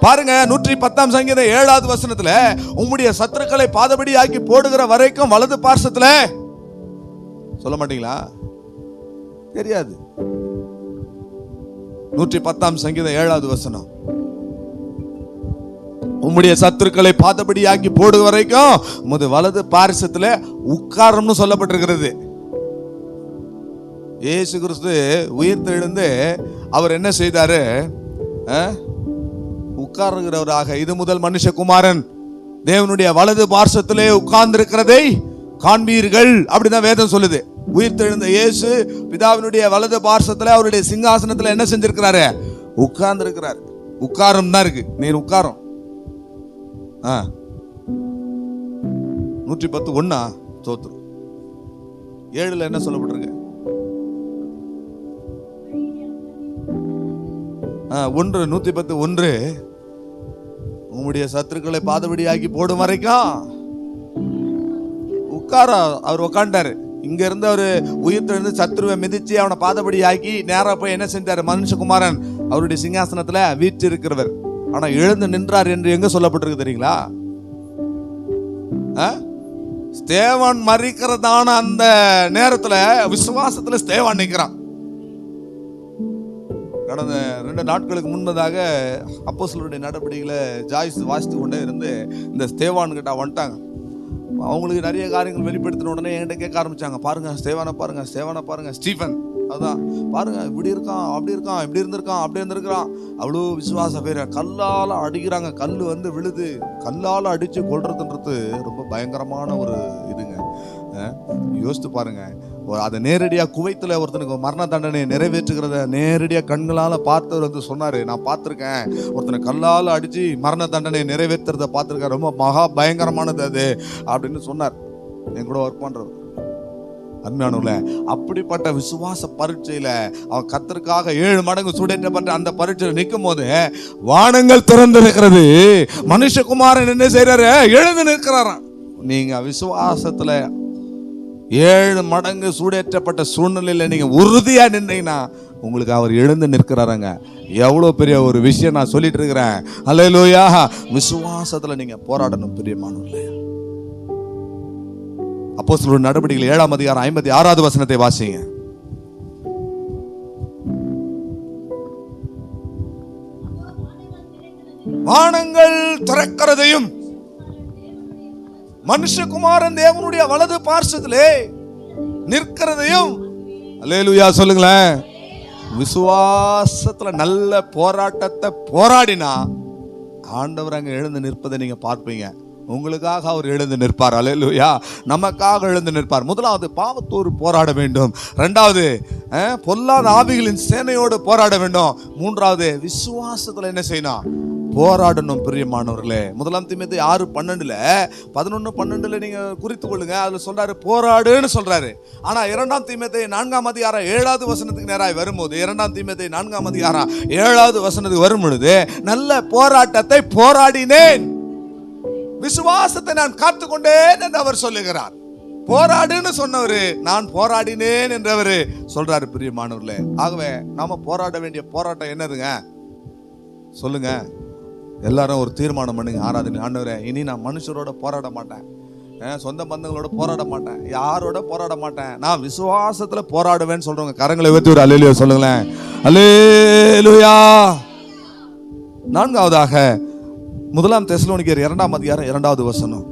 பாருங்க 110ஆம் சங்கீதம் 7வது வசனத்துல உம்முடைய சத்துருக்களை பாதபடி ஆக்கி போடுகிற வரைக்கும் வலது பார்சத்துல சொல்ல மாட்டீங்களா? தெரியாது. 110ஆம் சங்கீதம் 7வது வசனம், உம்முடைய சத்துருக்களை பாதபடி ஆக்கி போடுகிற வரைக்கும் உமது வலது பார்சத்துல உட்காரம்னு சொல்லப்பட்டிருக்கிறது. இயேசு கிறிஸ்து உயிர்த்தெழுந்து அவர் என்ன செய்தாரு? உட்கார்கிறவராக இது முதல் மனுஷகுமாரன் தேவனுடைய வலது பார்சத்திலே உட்கார்ந்து இருக்கிறதை காண்பீர்கள் அப்படிதான் வேதம் சொல்லுது. உயிர்த்தெழுந்த இயேசு பிதாவினுடைய வலது பார்சத்துல அவருடைய சிங்காசனத்துல என்ன செஞ்சிருக்கிறாரு? உட்கார்ந்து இருக்கிறார். உட்காரம் தான் இருக்கு. நீர் உட்காரம் 110:1 தோத்திரம் 7ல என்ன சொல்லப்பட்டிருக்கு? 110:1 உம்முடைய சத்துருக்களை பாதபடியாக்கி போடும் வரைக்கும் உட்கார அவர் உட்காண்டாரு. இங்க இருந்து அவரு உயிர்த்தெழுந்து சத்துருவை மிதிச்சு அவனை பாதபடி ஆக்கி நேரா போய் என்ன செஞ்சாரு? மனுஷகுமாரன் அவருடைய சிங்காசனத்துல வீற்று இருக்கிறவர். ஆனா எழுந்து நின்றார் என்று எங்க சொல்லப்பட்டிருக்கு தெரியுங்களா? ஸ்தேவான் மரிக்கிறதான அந்த நேரத்துல விசுவாசத்துல ஸ்தேவான் நிற்கிறான். கடந்த 2 நாட்களுக்கு முன்பதாக அப்போஸ்தலருடைய நடவடிக்கைகளை ஜாய்ஸ் வாசித்து கொண்டே இருந்து இந்த ஸ்தேவான் கிட்ட வந்துட்டாங்க. அவங்களுக்கு நிறைய காரியங்கள் வெளிப்படுத்தின உடனே என்கிட்ட கேட்க ஆரம்பிச்சாங்க, பாருங்க ஸ்தேவானை பாருங்க, ஸ்தேவானை பாருங்க, ஸ்டீஃபன் அதான் பாருங்க இப்படி இருக்கான், அப்படி இருக்கான், இப்படி இருந்திருக்கான், அப்படி இருந்திருக்கிறான். அவ்வளோ விசுவாச பேர் கல்லால் அடிக்கிறாங்க. கல் வந்து விழுது. கல்லால் அடிச்சு கொள்றதுன்றது ரொம்ப பயங்கரமான ஒரு இதுங்க. யோசித்து பாருங்க. அதை நேரடியாக குவைத்தில் ஒருத்தனுக்கு மரண தண்டனை நிறைவேற்றுகிறத நேரடியாக கண்களால் பார்த்தவர் வந்து சொன்னார், நான் பார்த்துருக்கேன், ஒருத்தனை கல்லால் அடித்து மரண தண்டனை நிறைவேற்றுறத பார்த்துருக்கேன், ரொம்ப மகா பயங்கரமானது அது அப்படின்னு சொன்னார். என் கூட ஒர்க் பண்ணுறவர் அருமையானவர்களே, அப்படிப்பட்ட விசுவாச பரீட்சையில அவன் கர்த்தருக்காக 7 மடங்கு சூடேற்றப்பட்ட அந்த பரீட்சையில் நிற்கும் போது வானங்கள் திறந்திருக்கிறது. மனுஷகுமாரன் என்ன செய்யறாரு? எழுந்து நிற்கிறாராம். நீங்க விசுவாசத்துல 7 மடங்கு சூடேற்றப்பட்ட சூழ்நிலையில நீங்க உறுதியா நின்றீங்கன்னா உங்களுக்கு அவர் எழுந்து நிற்கிறாருங்க. எவ்வளவு பெரிய ஒரு விஷயம் நான் சொல்லிட்டு இருக்கிறேன். அல்லேலூயா. விசுவாசத்துல நீங்க போராடணும் பிரியமானவர்களே. அப்போஸ்தலர் நடவடிக்கைகள் 7ஆம் அதிகாரம் 56வது வசனத்தை வாசிங்க. வானங்கள் திறக்கிறதையும் மனுஷகுமாரன் தேவனுடைய வலது பார்சத்திலே நிற்கிறதையும் அல்லேலூயா சொல்லுங்களேன். விசுவாசத்துல நல்ல போராட்டத்தை போராடினா ஆண்டவர் அங்க எழுந்து நிற்பதை நீங்க பார்ப்பீங்க. உங்களுக்காக அவர் எழுந்து நிற்பார். அல்லேலூயா. நமக்காக எழுந்து நிற்பார். முதலாவது பாவத்தோடு போராட வேண்டும். 2வது பொல்லாத ஆவிகளின் சேனையோடு போராட வேண்டும். 3வது விசுவாசத்துல என்ன செய்யணும்? போராடணும் பிரியமானவர்களே. 1 தீமோத்தேயு 6:12 11:12 நீங்க குறித்து கொள்ளுங்க. அதுல சொல்றாரு போராடுன்னு சொல்றாரு. ஆனா 2 தீமோத்தேயு 4ஆம் அதிகாரம் 7வது வசனத்துக்கு நேராக வரும்போது 2 தீமோத்தேயு 4ஆம் அதிகாரம் 7வது வசனத்துக்கு வரும் பொழுது நல்ல போராட்டத்தை போராடினேன், விசுவாசத்தை நான் காத்துக்கொண்டேன் என்று அவர் சொல்லுகிறார். போராடுன்னு சொன்னவரு நான் போராடினேன் என்றவரு சொல்றாரு பிரியமானவர்களே. ஆகவே நாம போராட வேண்டிய போராட்டம் என்னதுங்க சொல்லுங்க. எல்லாரும் ஒரு தீர்மானம் பண்ணுங்க. ஆராதனை, ஆண்டவரே இனி நான் மனுஷரோட போராட மாட்டேன், சொந்த பந்தங்களோட போராட மாட்டேன், யாரோட போராட மாட்டேன், நான் விசுவாசத்துல போராடுவேன்னு சொல்றவங்க கரங்களை உயர்த்தி ஒரு அல்லேலூயா சொல்லுங்களேன். அல்லேலூயா. நான்காவதாக 1 தெசலோனிக்கேயர் 2 அதிகாரம் 2வது வசனம்.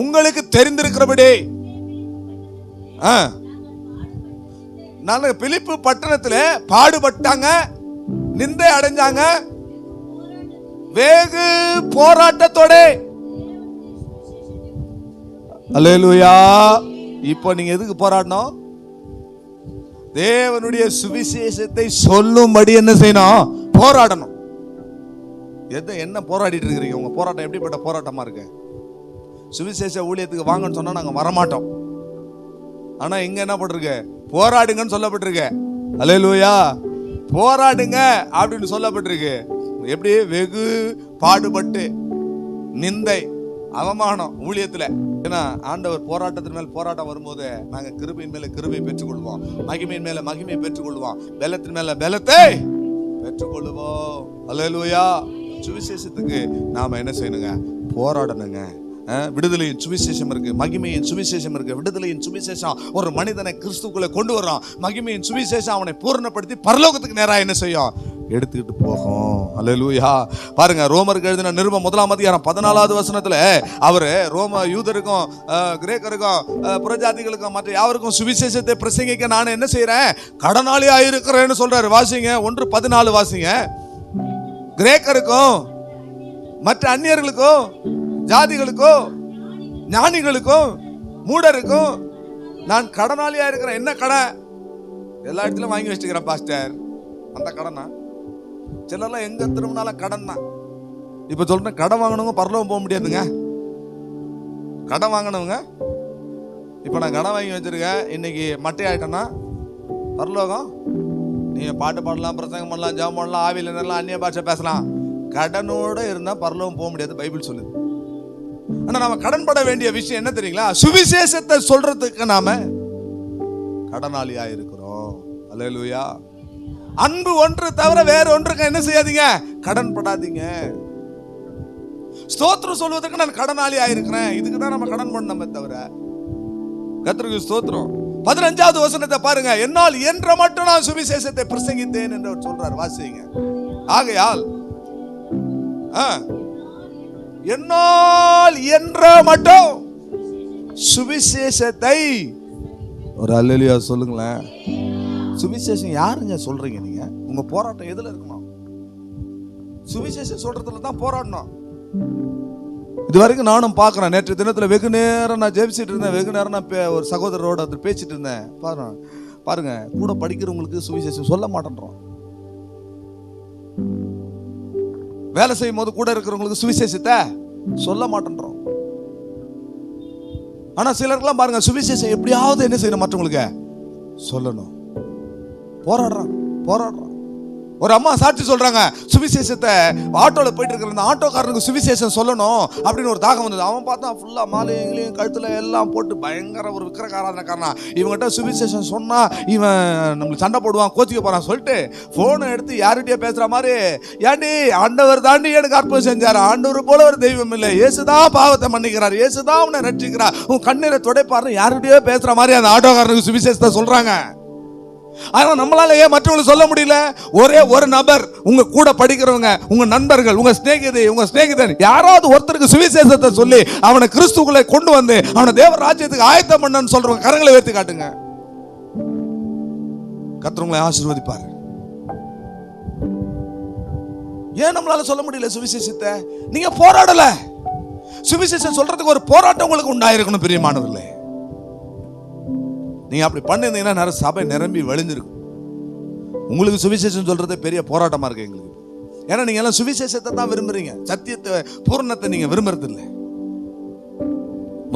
உங்களுக்கு தெரிந்திருக்கிறபடி பிலிப்பு பட்டணத்துல பாடுபட்டாங்க, நிந்தை அடைஞ்சாங்க, வெகு போராட்டத்தோட. அல்லேலூயா. இப்போ நீங்க எதுக்கு போராடணும்? தேவனுடைய சுவிசேஷத்தை சொல்லும்படி என்ன செய்யணும்? போராடணும். என்ன போராடிட்டு இருக்கிறீங்க? உங்க போராட்டம் எப்படிப்பட்ட போராட்டமா இருக்கு? சுவிசேஷ ஊழியத்துக்கு வாங்கன்னு சொன்னா நாங்க வரமாட்டோம். ஆனா இங்க என்ன பட்டிருக்கு? போராடுங்கன்னு சொல்லப்பட்டிருக்கு. அல்லேலூயா. போராடுங்க அப்படின்னு சொல்லப்பட்டிருக்கு. எப்படி? வெகு பாடுபட்டு, நிந்தை, அவமானம் ஊழியத்துல. ஏன்னா ஆண்டவர் போராட்டத்தின் மேல் போராட்டம் வரும்போது நாங்க கிருபையின் மேல கிருபை பெற்றுக்கொள்வோம், மகிமையின் மேல மகிமையை பெற்றுக்கொள்வோம், பலத்தின் மேல பலத்தை பெற்றுக்கொள்வோம். அல்லேலூயா. சுவிசேஷத்துக்கு நாம என்ன செய்யணுங்க? போராடணுங்க. விடுதலையின் சுவிசேஷம் இருக்கு, மகிமையின் சுவிசேஷம் இருக்கு. விடுதலையின் சுவிசேஷம் ஒரு மனிதனை கிறிஸ்துக்குள்ள கொண்டு வர்றான். மகிமையின் சுவிசேஷம் அவனை பூரணப்படுத்தி பரலோகத்துக்கு நேரா என்ன செய்யும்? எடுத்துக்கிட்டு போகும். அல்லேலூயா. பாருங்க, ரோமருக்கு எழுதின நிருபம் 1 அதிகாரம் 14வது வசனத்துல அவரு ரோம யூதருக்கும் கிரேக்கருக்கும் புறஜாதிகளுக்கும் மற்ற யாருக்கும் சுவிசேஷத்தை பிரசங்கிக்க நான் என்ன செய்யறேன்? கடனாளி ஆயிருக்கிறேன்னு சொல்றாரு. வாசிங்க 1:14 வாசிங்க. கிரேக்கருக்கும் மற்ற அந்நியர்களுக்கும் ஜாதிகளுக்கும் ஞானிகளுக்கும் மூடருக்கும் நான் கடனாளியா இருக்கிறேன். என்ன கடன்? எல்லா இடத்துலயும் வாங்கி வச்சுக்கிறேன் பாஸ்டர். அந்த கடனா? சிலர்லாம் எங்க திரும்பினாலும் கடன் தான். இப்ப சொல்றேன், கடன் வாங்கினவங்க பரலோகம் போக முடியாதுங்க. கடன் வாங்கினவங்க, இப்ப நான் கடன் வாங்கி வச்சிருக்கேன், இன்னைக்கு மட்டையாயிட்டேன்னா பரலோகம் நீங்க பாட்டு பாடலாம், பிரசங்கம் பண்ணலாம், ஜெபம் பண்ணலாம், ஆவியில நேரலாம், அந்நிய பாஷை பேசலாம், கடனோட இருந்தா பரலோகம் போக முடியாது பைபிள் சொல்லுது. ஆனா நாம கடன் பட வேண்டிய விஷயம் என்ன தெரியுங்களா? சுவிசேஷத்தை சொல்றதுக்கு நாம கடனாளியா இருக்கிறோம். அல்லேலூயா. அன்பு ஒன்று தவிர வேற ஒன்றுக்கு என்ன செய்யாதீங்க? கடன் படாதீங்க. ஸ்தோத்திரம் சொல்வதற்கு நான் கடனாளி ஆயிருக்கிறேன், இதுக்கு தான் நம்ம கடன் பண்ணோமே தவிர. கர்த்தருக்கு ஸ்தோத்திரம். 15வது வசனத்தை பாருங்க. என்னால் என்ற மட்டும் நான் சுவிசேஷத்தை பிரசங்கித்தேன் என்று அவர் சொல்றார். வாசிங்க. ஆகையால் என்னால் என்ற மட்டும் சுவிசேஷத்தை, ஒரு அல்லேலூயா சொல்லுங்களேன். சுவிசேஷம் யாருங்க சொல்றீங்க நீங்க? உங்க போராட்டம் எதுல இருக்கணும்? சுவிசேஷம் சொல்றதுல தான் போராடணும். இது வரைக்கும் நானும் பார்க்கிறேன். நேற்று தினத்துல வெகு நேரம் நான் ஜெபிச்சிட்டு இருந்தேன். வெகு நேரம் நான் ஒரு சகோதரரோட பேசிட்டு இருந்தேன். பாருங்க, கூட படிக்கிறவங்களுக்கு சுவிசேஷம் சொல்ல மாட்டேன்றோம். வேலை செய்யும் போது கூட இருக்கிறவங்களுக்கு சுவிசேஷத்தை சொல்ல மாட்டேன்றோம். ஆனா சிலருக்குலாம் பாருங்க, சுவிசேஷம் எப்படியாவது என்ன செய்யணும்? மற்றவங்களுக்கு சொல்லணும். போராடுறான். ஒரு அம்மா சாட்சி சொல்றாங்க, சுவிசேஷத்தை ஆட்டோல போயிட்டு இருக்கிற அந்த ஆட்டோக்காரனுக்கு சுவிசேஷம் சொல்லணும் அப்படின்னு ஒரு தாகம் வந்தது. அவன் பார்த்தா ஃபுல்லா மாலையும் கழுத்துல எல்லாம் போட்டு பயங்கர ஒரு விக்கிரகாராதனக்காரனா. இவங்கிட்ட சுவிசேஷம் சொன்னா இவன் நம்மளுக்கு சண்டை போடுவான், கோச்சிக்க போறான் சொல்லிட்டு போனை எடுத்து யார்கிட்டயே பேசுற மாதிரி, ஏண்டி ஆண்டவர் தாண்டி எனக்கு அற்புதம் செஞ்சாரு, ஆண்டவர் போல ஒரு தெய்வம் இல்லை, இயேசுதான் பாவத்தை மன்னிக்கிறார், இயேசுதான் அவனை ரட்சிக்கிறார், உன் கண்ணீரை துடைப்பாரு யார்கிட்டயோ பேசுற மாதிரி அந்த ஆட்டோக்காரனுக்கு சுவிசேஷத்தை சொல்றாங்க. ஆனா நம்மளால ஏன் மற்றவங்களுக்கு சொல்ல முடியல? ஒரே ஒரு நபர், உங்க கூட படிக்கிறவங்க, உங்க நண்பர்கள், உங்க சிநேகிதன் யாராவது ஒருத்தருக்கு சுவிசேஷத்தை சொல்லி அவனை கிறிஸ்துக்குள்ளே கொண்டு வந்து அவனை தேவ ராஜ்யத்துக்கு ஆயத்தம் பண்ணன்னு சொல்றவங்க கரங்களை உயர்த்தி காட்டுங்க. கர்த்தர் உங்களை ஆசீர்வதிப்பார். ஏன் நம்மளால சொல்ல முடியல சுவிசேஷத்தை? நீங்க போராடல. சுவிசேஷம் சொல்றதுக்கு ஒரு போராட்டம் உங்களுக்கு உண்டாயிருக்கணும் பிரியமானவர்களே. நீங்க அப்படி பண்ணிருந்தீங்கன்னா நிறைய சபை நிரம்பி வழிஞ்சிருக்கும். உங்களுக்கு சுவிசேஷம் சொல்றதே பெரிய போராட்டமா இருக்கு எங்களுக்கு. ஏன்னா நீங்க எல்லாம் சுவிசேஷத்தை தான் விரும்புறீங்க, சத்தியத்தை பூரணத்தை நீங்க விரும்புறது இல்லை.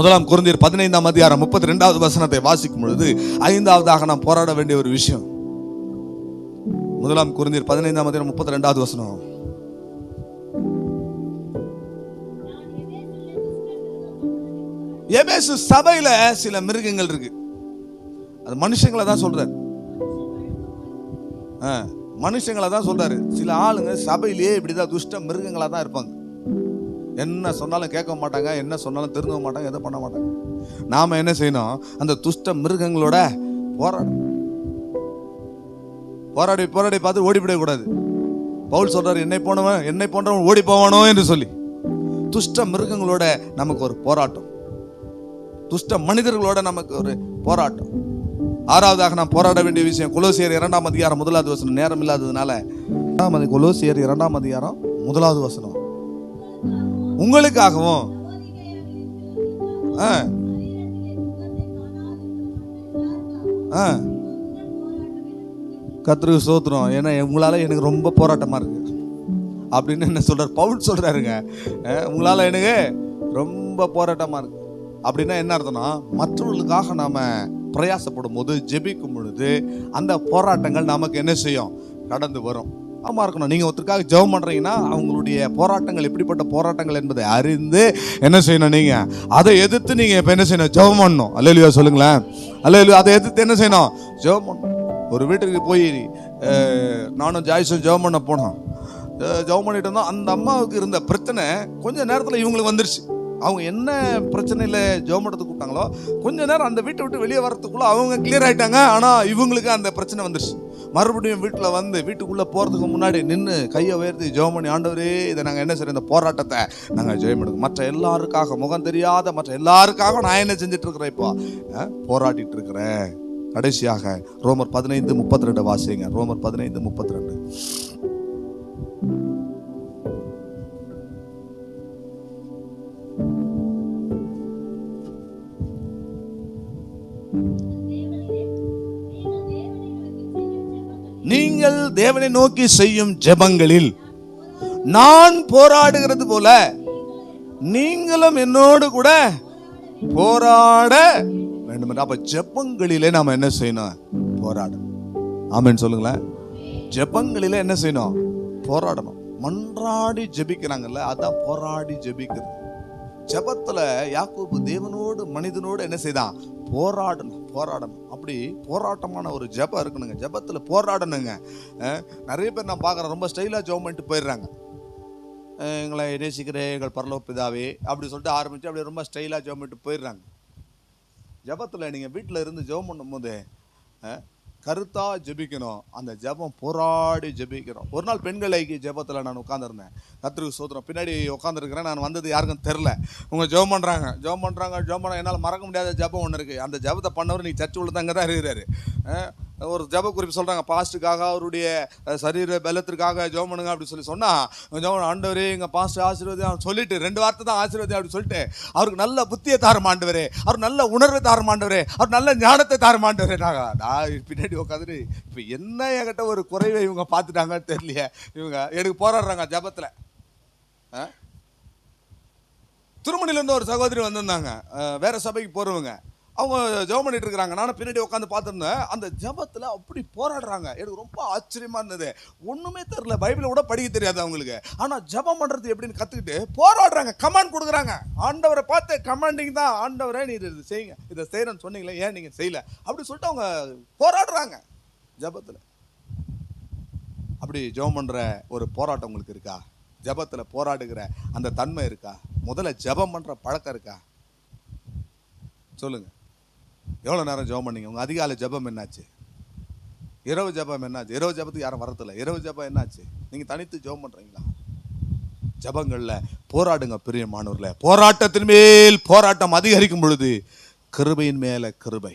1 கொரிந்தியர் 15 அதிகாரம் 32வது வசனத்தை வாசிக்கும் பொழுது 5வதாக நாம் போராட வேண்டிய ஒரு விஷயம். 1 கொரிந்தியர் 15 அதிகாரம் 32வது வசனம். எபேசு சபையில சில மிருகங்கள் இருக்கு. அது மனுஷங்களை தான் சொல்றாரு. மனுஷங்களை தான் சொல்றாரு. சில ஆளுங்க சபையிலேயே இப்படிதான் துஷ்ட மிருகங்களா தான் இருப்பாங்க. என்ன சொன்னாலும் கேட்க மாட்டாங்க, என்ன சொன்னாலும் திருந்த மாட்டாங்க, எதை பண்ண மாட்டாங்க. நாம என்ன செய்யணும்? அந்த துஷ்ட மிருகங்களோட போராடணும். போராடி போராடி பார்த்து ஓடிவிடக்கூடாது. பவுல் சொல்றாரு, என்னை போன்றவன் ஓடி போவானோ என்று சொல்லி. துஷ்ட மிருகங்களோட நமக்கு ஒரு போராட்டம், துஷ்ட மனிதர்களோட நமக்கு ஒரு போராட்டம். ஆறாவதாக நாம் போராட வேண்டிய விஷயம் கொலோசியர் 2ஆம் அதிகாரம் 1வது வசனம். நேரம் இல்லாததுனால கொலோசியர் 2ஆம் அதிகாரம் 1வது வசனம். உங்களுக்காகவும் கர்த்தருக்கு ஸ்தோத்திரம். ஏன்னா உங்களால எனக்கு ரொம்ப போராட்டமா இருக்கு அப்படின்னு என்ன சொல்றாரு பவுல் சொல்றாருங்க. உங்களால எனக்கு ரொம்ப போராட்டமா இருக்கு அப்படின்னா என்ன அர்த்தம்னா, மற்றவர்களுக்காக நாம பிரயாசப்படும் போது, ஜெபிக்கும் பொழுது அந்த போராட்டங்கள் நமக்கு என்ன செய்யும், கடந்து வரும். ஆமா இருக்கணும். நீங்க ஒருத்தருக்காக ஜெபம் பண்றீங்கன்னா அவங்களுடைய போராட்டங்கள் எப்படிப்பட்ட போராட்டங்கள் என்பதை அறிந்து என்ன செய்யணும், நீங்க அதை எதிர்த்து நீங்க இப்ப என்ன செய்யணும், ஜெபம் பண்ணணும். அல்லேலூயா சொல்லுங்களேன். அல்லேலூயா. அதை எதிர்த்து என்ன செய்யணும், ஜெபம் பண்ணணும். ஒரு வீட்டுக்கு போய் நானும் ஜாய்ஸும் ஜெபம் பண்ண போனோம். ஜெபம் பண்ணிட்டு இருந்தோம். அந்த அம்மாவுக்கு இருந்த பிரச்சனை கொஞ்ச நேரத்தில் இவங்களுக்கு வந்துருச்சு. அவங்க என்ன பிரச்சனையில் ஜெபம் பண்ணது கூப்பிட்டாங்களோ கொஞ்ச நேரம் அந்த வீட்டை விட்டு வெளியே வரத்துக்குள்ள அவங்க கிளியர் ஆயிட்டாங்க. ஆனால் இவங்களுக்கு அந்த பிரச்சனை வந்துருச்சு. மறுபடியும் வீட்டில் வந்து வீட்டுக்குள்ளே போகிறதுக்கு முன்னாடி நின்று கையை உயர்த்தி ஜெபம் பண்ணி, ஆண்டவரே இதை நாங்கள் என்ன செய்யறோம், இந்த போராட்டத்தை நாங்கள் ஜெயம் எடுக்கணும். மற்ற எல்லாருக்காக, முகம் தெரியாத மற்ற எல்லாருக்காக நான் என்ன செஞ்சுட்டு இருக்கிறேன், இப்போ போராடிட்டு இருக்கிறேன். கடைசியாக ரோமர் 15:32 வாசிங்க. ரோமர் 15:32. நீங்கள் தேவனை நோக்கி செய்யும் ஜெபங்களில் நான் போராடுகிறது போல நீங்களும் என்னோடு கூட போராட வேண்டும். அப்ப ஜெபங்களிலே நாம என்ன செய்யணும், போராடணும். ஆமென் சொல்லுங்களேன். ஜெபங்களிலே என்ன செய்யணும், போராடணும். மன்றாடி ஜெபிக்கிறாங்கல்ல, அதான் போராடி ஜெபிக்கிறது. ஜெபத்துல யாக்கோபு தேவனோடு மனிதனோடு என்ன செய்தான், போராடணும். அப்படி போராட்டமான ஒரு ஜெபம் இருக்கணுங்க. ஜெபத்துல போராடணுங்க. நிறைய பேர் நான் பார்க்குறேன், ரொம்ப ஸ்டைலா ஜெபம் பண்ணிட்டு போயிடுறாங்க. எங்களை நேசிக்கிறேன் எங்கள் பரலோக பிதாவே அப்படி சொல்லிட்டு ஆரம்பிச்சு அப்படியே ரொம்ப ஸ்டைலா ஜெபம் பண்ணிட்டு போயிடுறாங்க. ஜெபத்துல நீங்க வீட்டில் இருந்து ஜெபம் பண்ணும் போது கருத்தா ஜெபிக்கணும். அந்த ஜெபம் போராடி ஜெபிக்கணும். ஒரு நாள் பெண்கள் ஐக்கிய ஜெபத்தில் நான் உட்காந்துருந்தேன். கர்த்தருக்கு ஸ்தோத்திரம். பின்னாடி உட்காந்துருக்கிறேன். நான் வந்தது யாருக்கும் தெரில. உங்க ஜெபம் பண்ணுறாங்க. என்னால் மறக்க முடியாத ஜெபம் ஒன்று இருக்குது. அந்த ஜெபத்தை பண்ணவர் நீ சர்ச்சு உள்ள அங்கே தான் இருக்கிறாரு. ஒரு ஜெப குறிப்பு சொல்கிறாங்க, பாஸ்ட்டுக்காக அவருடைய சரீர பலத்திற்காக ஜெபம் பண்ணுங்க அப்படி சொன்னால், ஆண்டவரே எங்கள் பாஸ்ட் ஆசீர்வாதம் சொல்லிட்டு 2 வார்த்தை தான் ஆசீர்வாதம் அப்படி சொல்லிட்டு, அவருக்கு நல்ல புத்தியை தாரும் ஆண்டவரே, அவர் நல்ல உணர்வை தாரும் ஆண்டவரே, அவர் நல்ல ஞானத்தை தாரும் ஆண்டவரே. நான் பின்னாடி உட்காந்துட்டு இப்போ என்ன என்கிட்ட ஒரு குறைவை இவங்க பார்த்துட்டாங்கன்னு தெரியலையே, இவங்க எனக்கு போராடுறாங்க ஜெபத்தில். திருமணிலேருந்து ஒரு சகோதரி வந்திருந்தாங்க, வேற சபைக்கு போகிறவங்க. அவங்க ஜெபம் பண்ணிட்டு இருக்கிறாங்க. நானும் பின்னாடி உட்காந்து பார்த்துருந்தேன். அந்த ஜெபத்தில் அப்படி போராடுறாங்க. எனக்கு ரொம்ப ஆச்சரியமா இருந்தது. ஒன்றுமே தெரியல, பைபிளை கூட படிக்க தெரியாது அவங்களுக்கு. ஆனால் ஜெபம் பண்ணுறது எப்படின்னு கற்றுக்கிட்டு போராடுறாங்க. கமாண்ட் கொடுக்குறாங்க. ஆண்டவரை பார்த்து கமாண்டிங் தான், ஆண்டவரே நீ இதை செய்யுங்க, இதை செய்கிறேன்னு சொன்னீங்களே, ஏன் நீங்கள் செய்யலை அப்படி சொல்லிட்டு அவங்க போராடுறாங்க ஜெபத்தில். அப்படி ஜெபம் பண்ணுற ஒரு போராட்டம் உங்களுக்கு இருக்கா? ஜெபத்தில் போராடுகிற அந்த தன்மை இருக்கா? முதல்ல ஜெபம் பண்ணுற பழக்கம் இருக்கா? சொல்லுங்க. எவ்வளோ நேரம் ஜெபம் பண்ணீங்க? உங்கள் அதிகாலை ஜெபம் என்னாச்சு? இரவு ஜெபம் என்னாச்சு? இரவு ஜெபத்துக்கு யாரும் வரதில்லை. இரவு ஜெபம் என்னாச்சு? நீங்கள் தனித்து ஜெபம் பண்ணுறீங்களா? ஜெபங்களில் போராடுங்க பிரியமானவர்களே. போராட்டத்தின் மேல் போராட்டம் அதிகரிக்கும் பொழுது கிருபையின் மேலே கிருபை,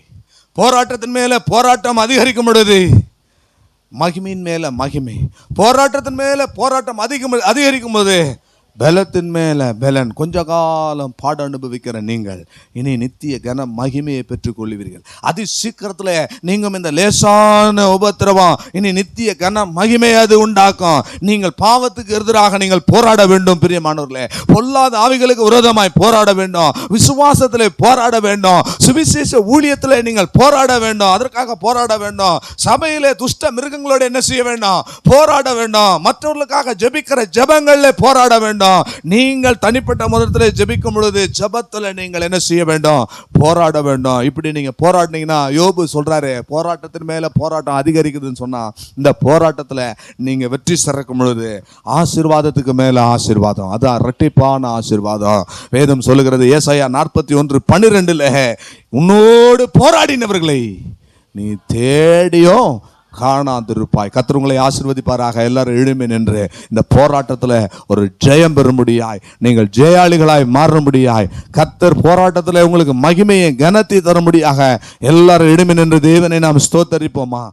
போராட்டத்தின் மேலே போராட்டம் அதிகரிக்கும் பொழுது மகிமையின் மேலே மகிமை, போராட்டத்தின் மேலே போராட்டம் அதிகரிக்கும் போது பலத்தின் மேல பலன். கொஞ்ச காலம் பாட அனுபவிக்கிற நீங்கள் இனி நித்திய கன மகிமையை பெற்றுக் கொள்வீர்கள். அதி சீக்கிரத்தில் நீங்கள் இந்த லேசான உபத்திரவம் இனி நித்திய கன மகிமை அது உண்டாக்கும். நீங்கள் பாவத்துக்கு எதிராக நீங்கள் போராட வேண்டும் பிரியமானவர்களே. பொல்லாத ஆவிகளுக்கு விரோதமாய் போராட வேண்டும். விசுவாசத்தில் போராட வேண்டும். சுவிசேஷ ஊழியத்தில் நீங்கள் போராட வேண்டும். அதற்காக போராட வேண்டும். சபையிலே துஷ்ட மிருகங்களோடு என்ன செய்ய வேண்டும்? போராட வேண்டும். மற்றவர்களுக்காக ஜெபிக்கிற ஜெபங்களில் போராட வேண்டும். நீங்கள் தனிப்பட்ட முதலத்தில் ஜெபிக்கும் பொழுது ஜெபத்தில் நீங்கள் என்ன செய்ய வேண்டும்? போராட வேண்டும். இப்படி நீங்க போராடினீங்கன்னா, யோபு சொல்றாரு, போராட்டத்தின் மேல போராட்டம் அதிகரிக்குதுன்னு சொன்னா, இந்த போராட்டத்தில் நீங்க வெற்றி சிறக்கும் பொழுது ஆசீர்வாதத்துக்கு மேல ஆசீர்வாதம், அதான் இரட்டிப்பான ஆசீர்வாதம். வேதம் சொல்லுகிறது, ஏசாயா 41:12, உன்னோடு போராடினவர்களை நீ தேடியும் காணாதிருப்பாய். கர்த்தர் உங்களை ஆசீர்வதிப்பாராக. எல்லாரும் எழும்பி நின்று இந்த போராட்டத்தில் ஒரு ஜெயம் பெறும்படியாய், நீங்கள் ஜெயாளிகளாய் மாறும்படியாய், கர்த்தர் போராட்டத்தில் உங்களுக்கு மகிமையை கனத்தை தரும்படியாக எல்லாரும் எழும்பி நின்று தேவனை நாம் ஸ்தோத்தரிப்போமா.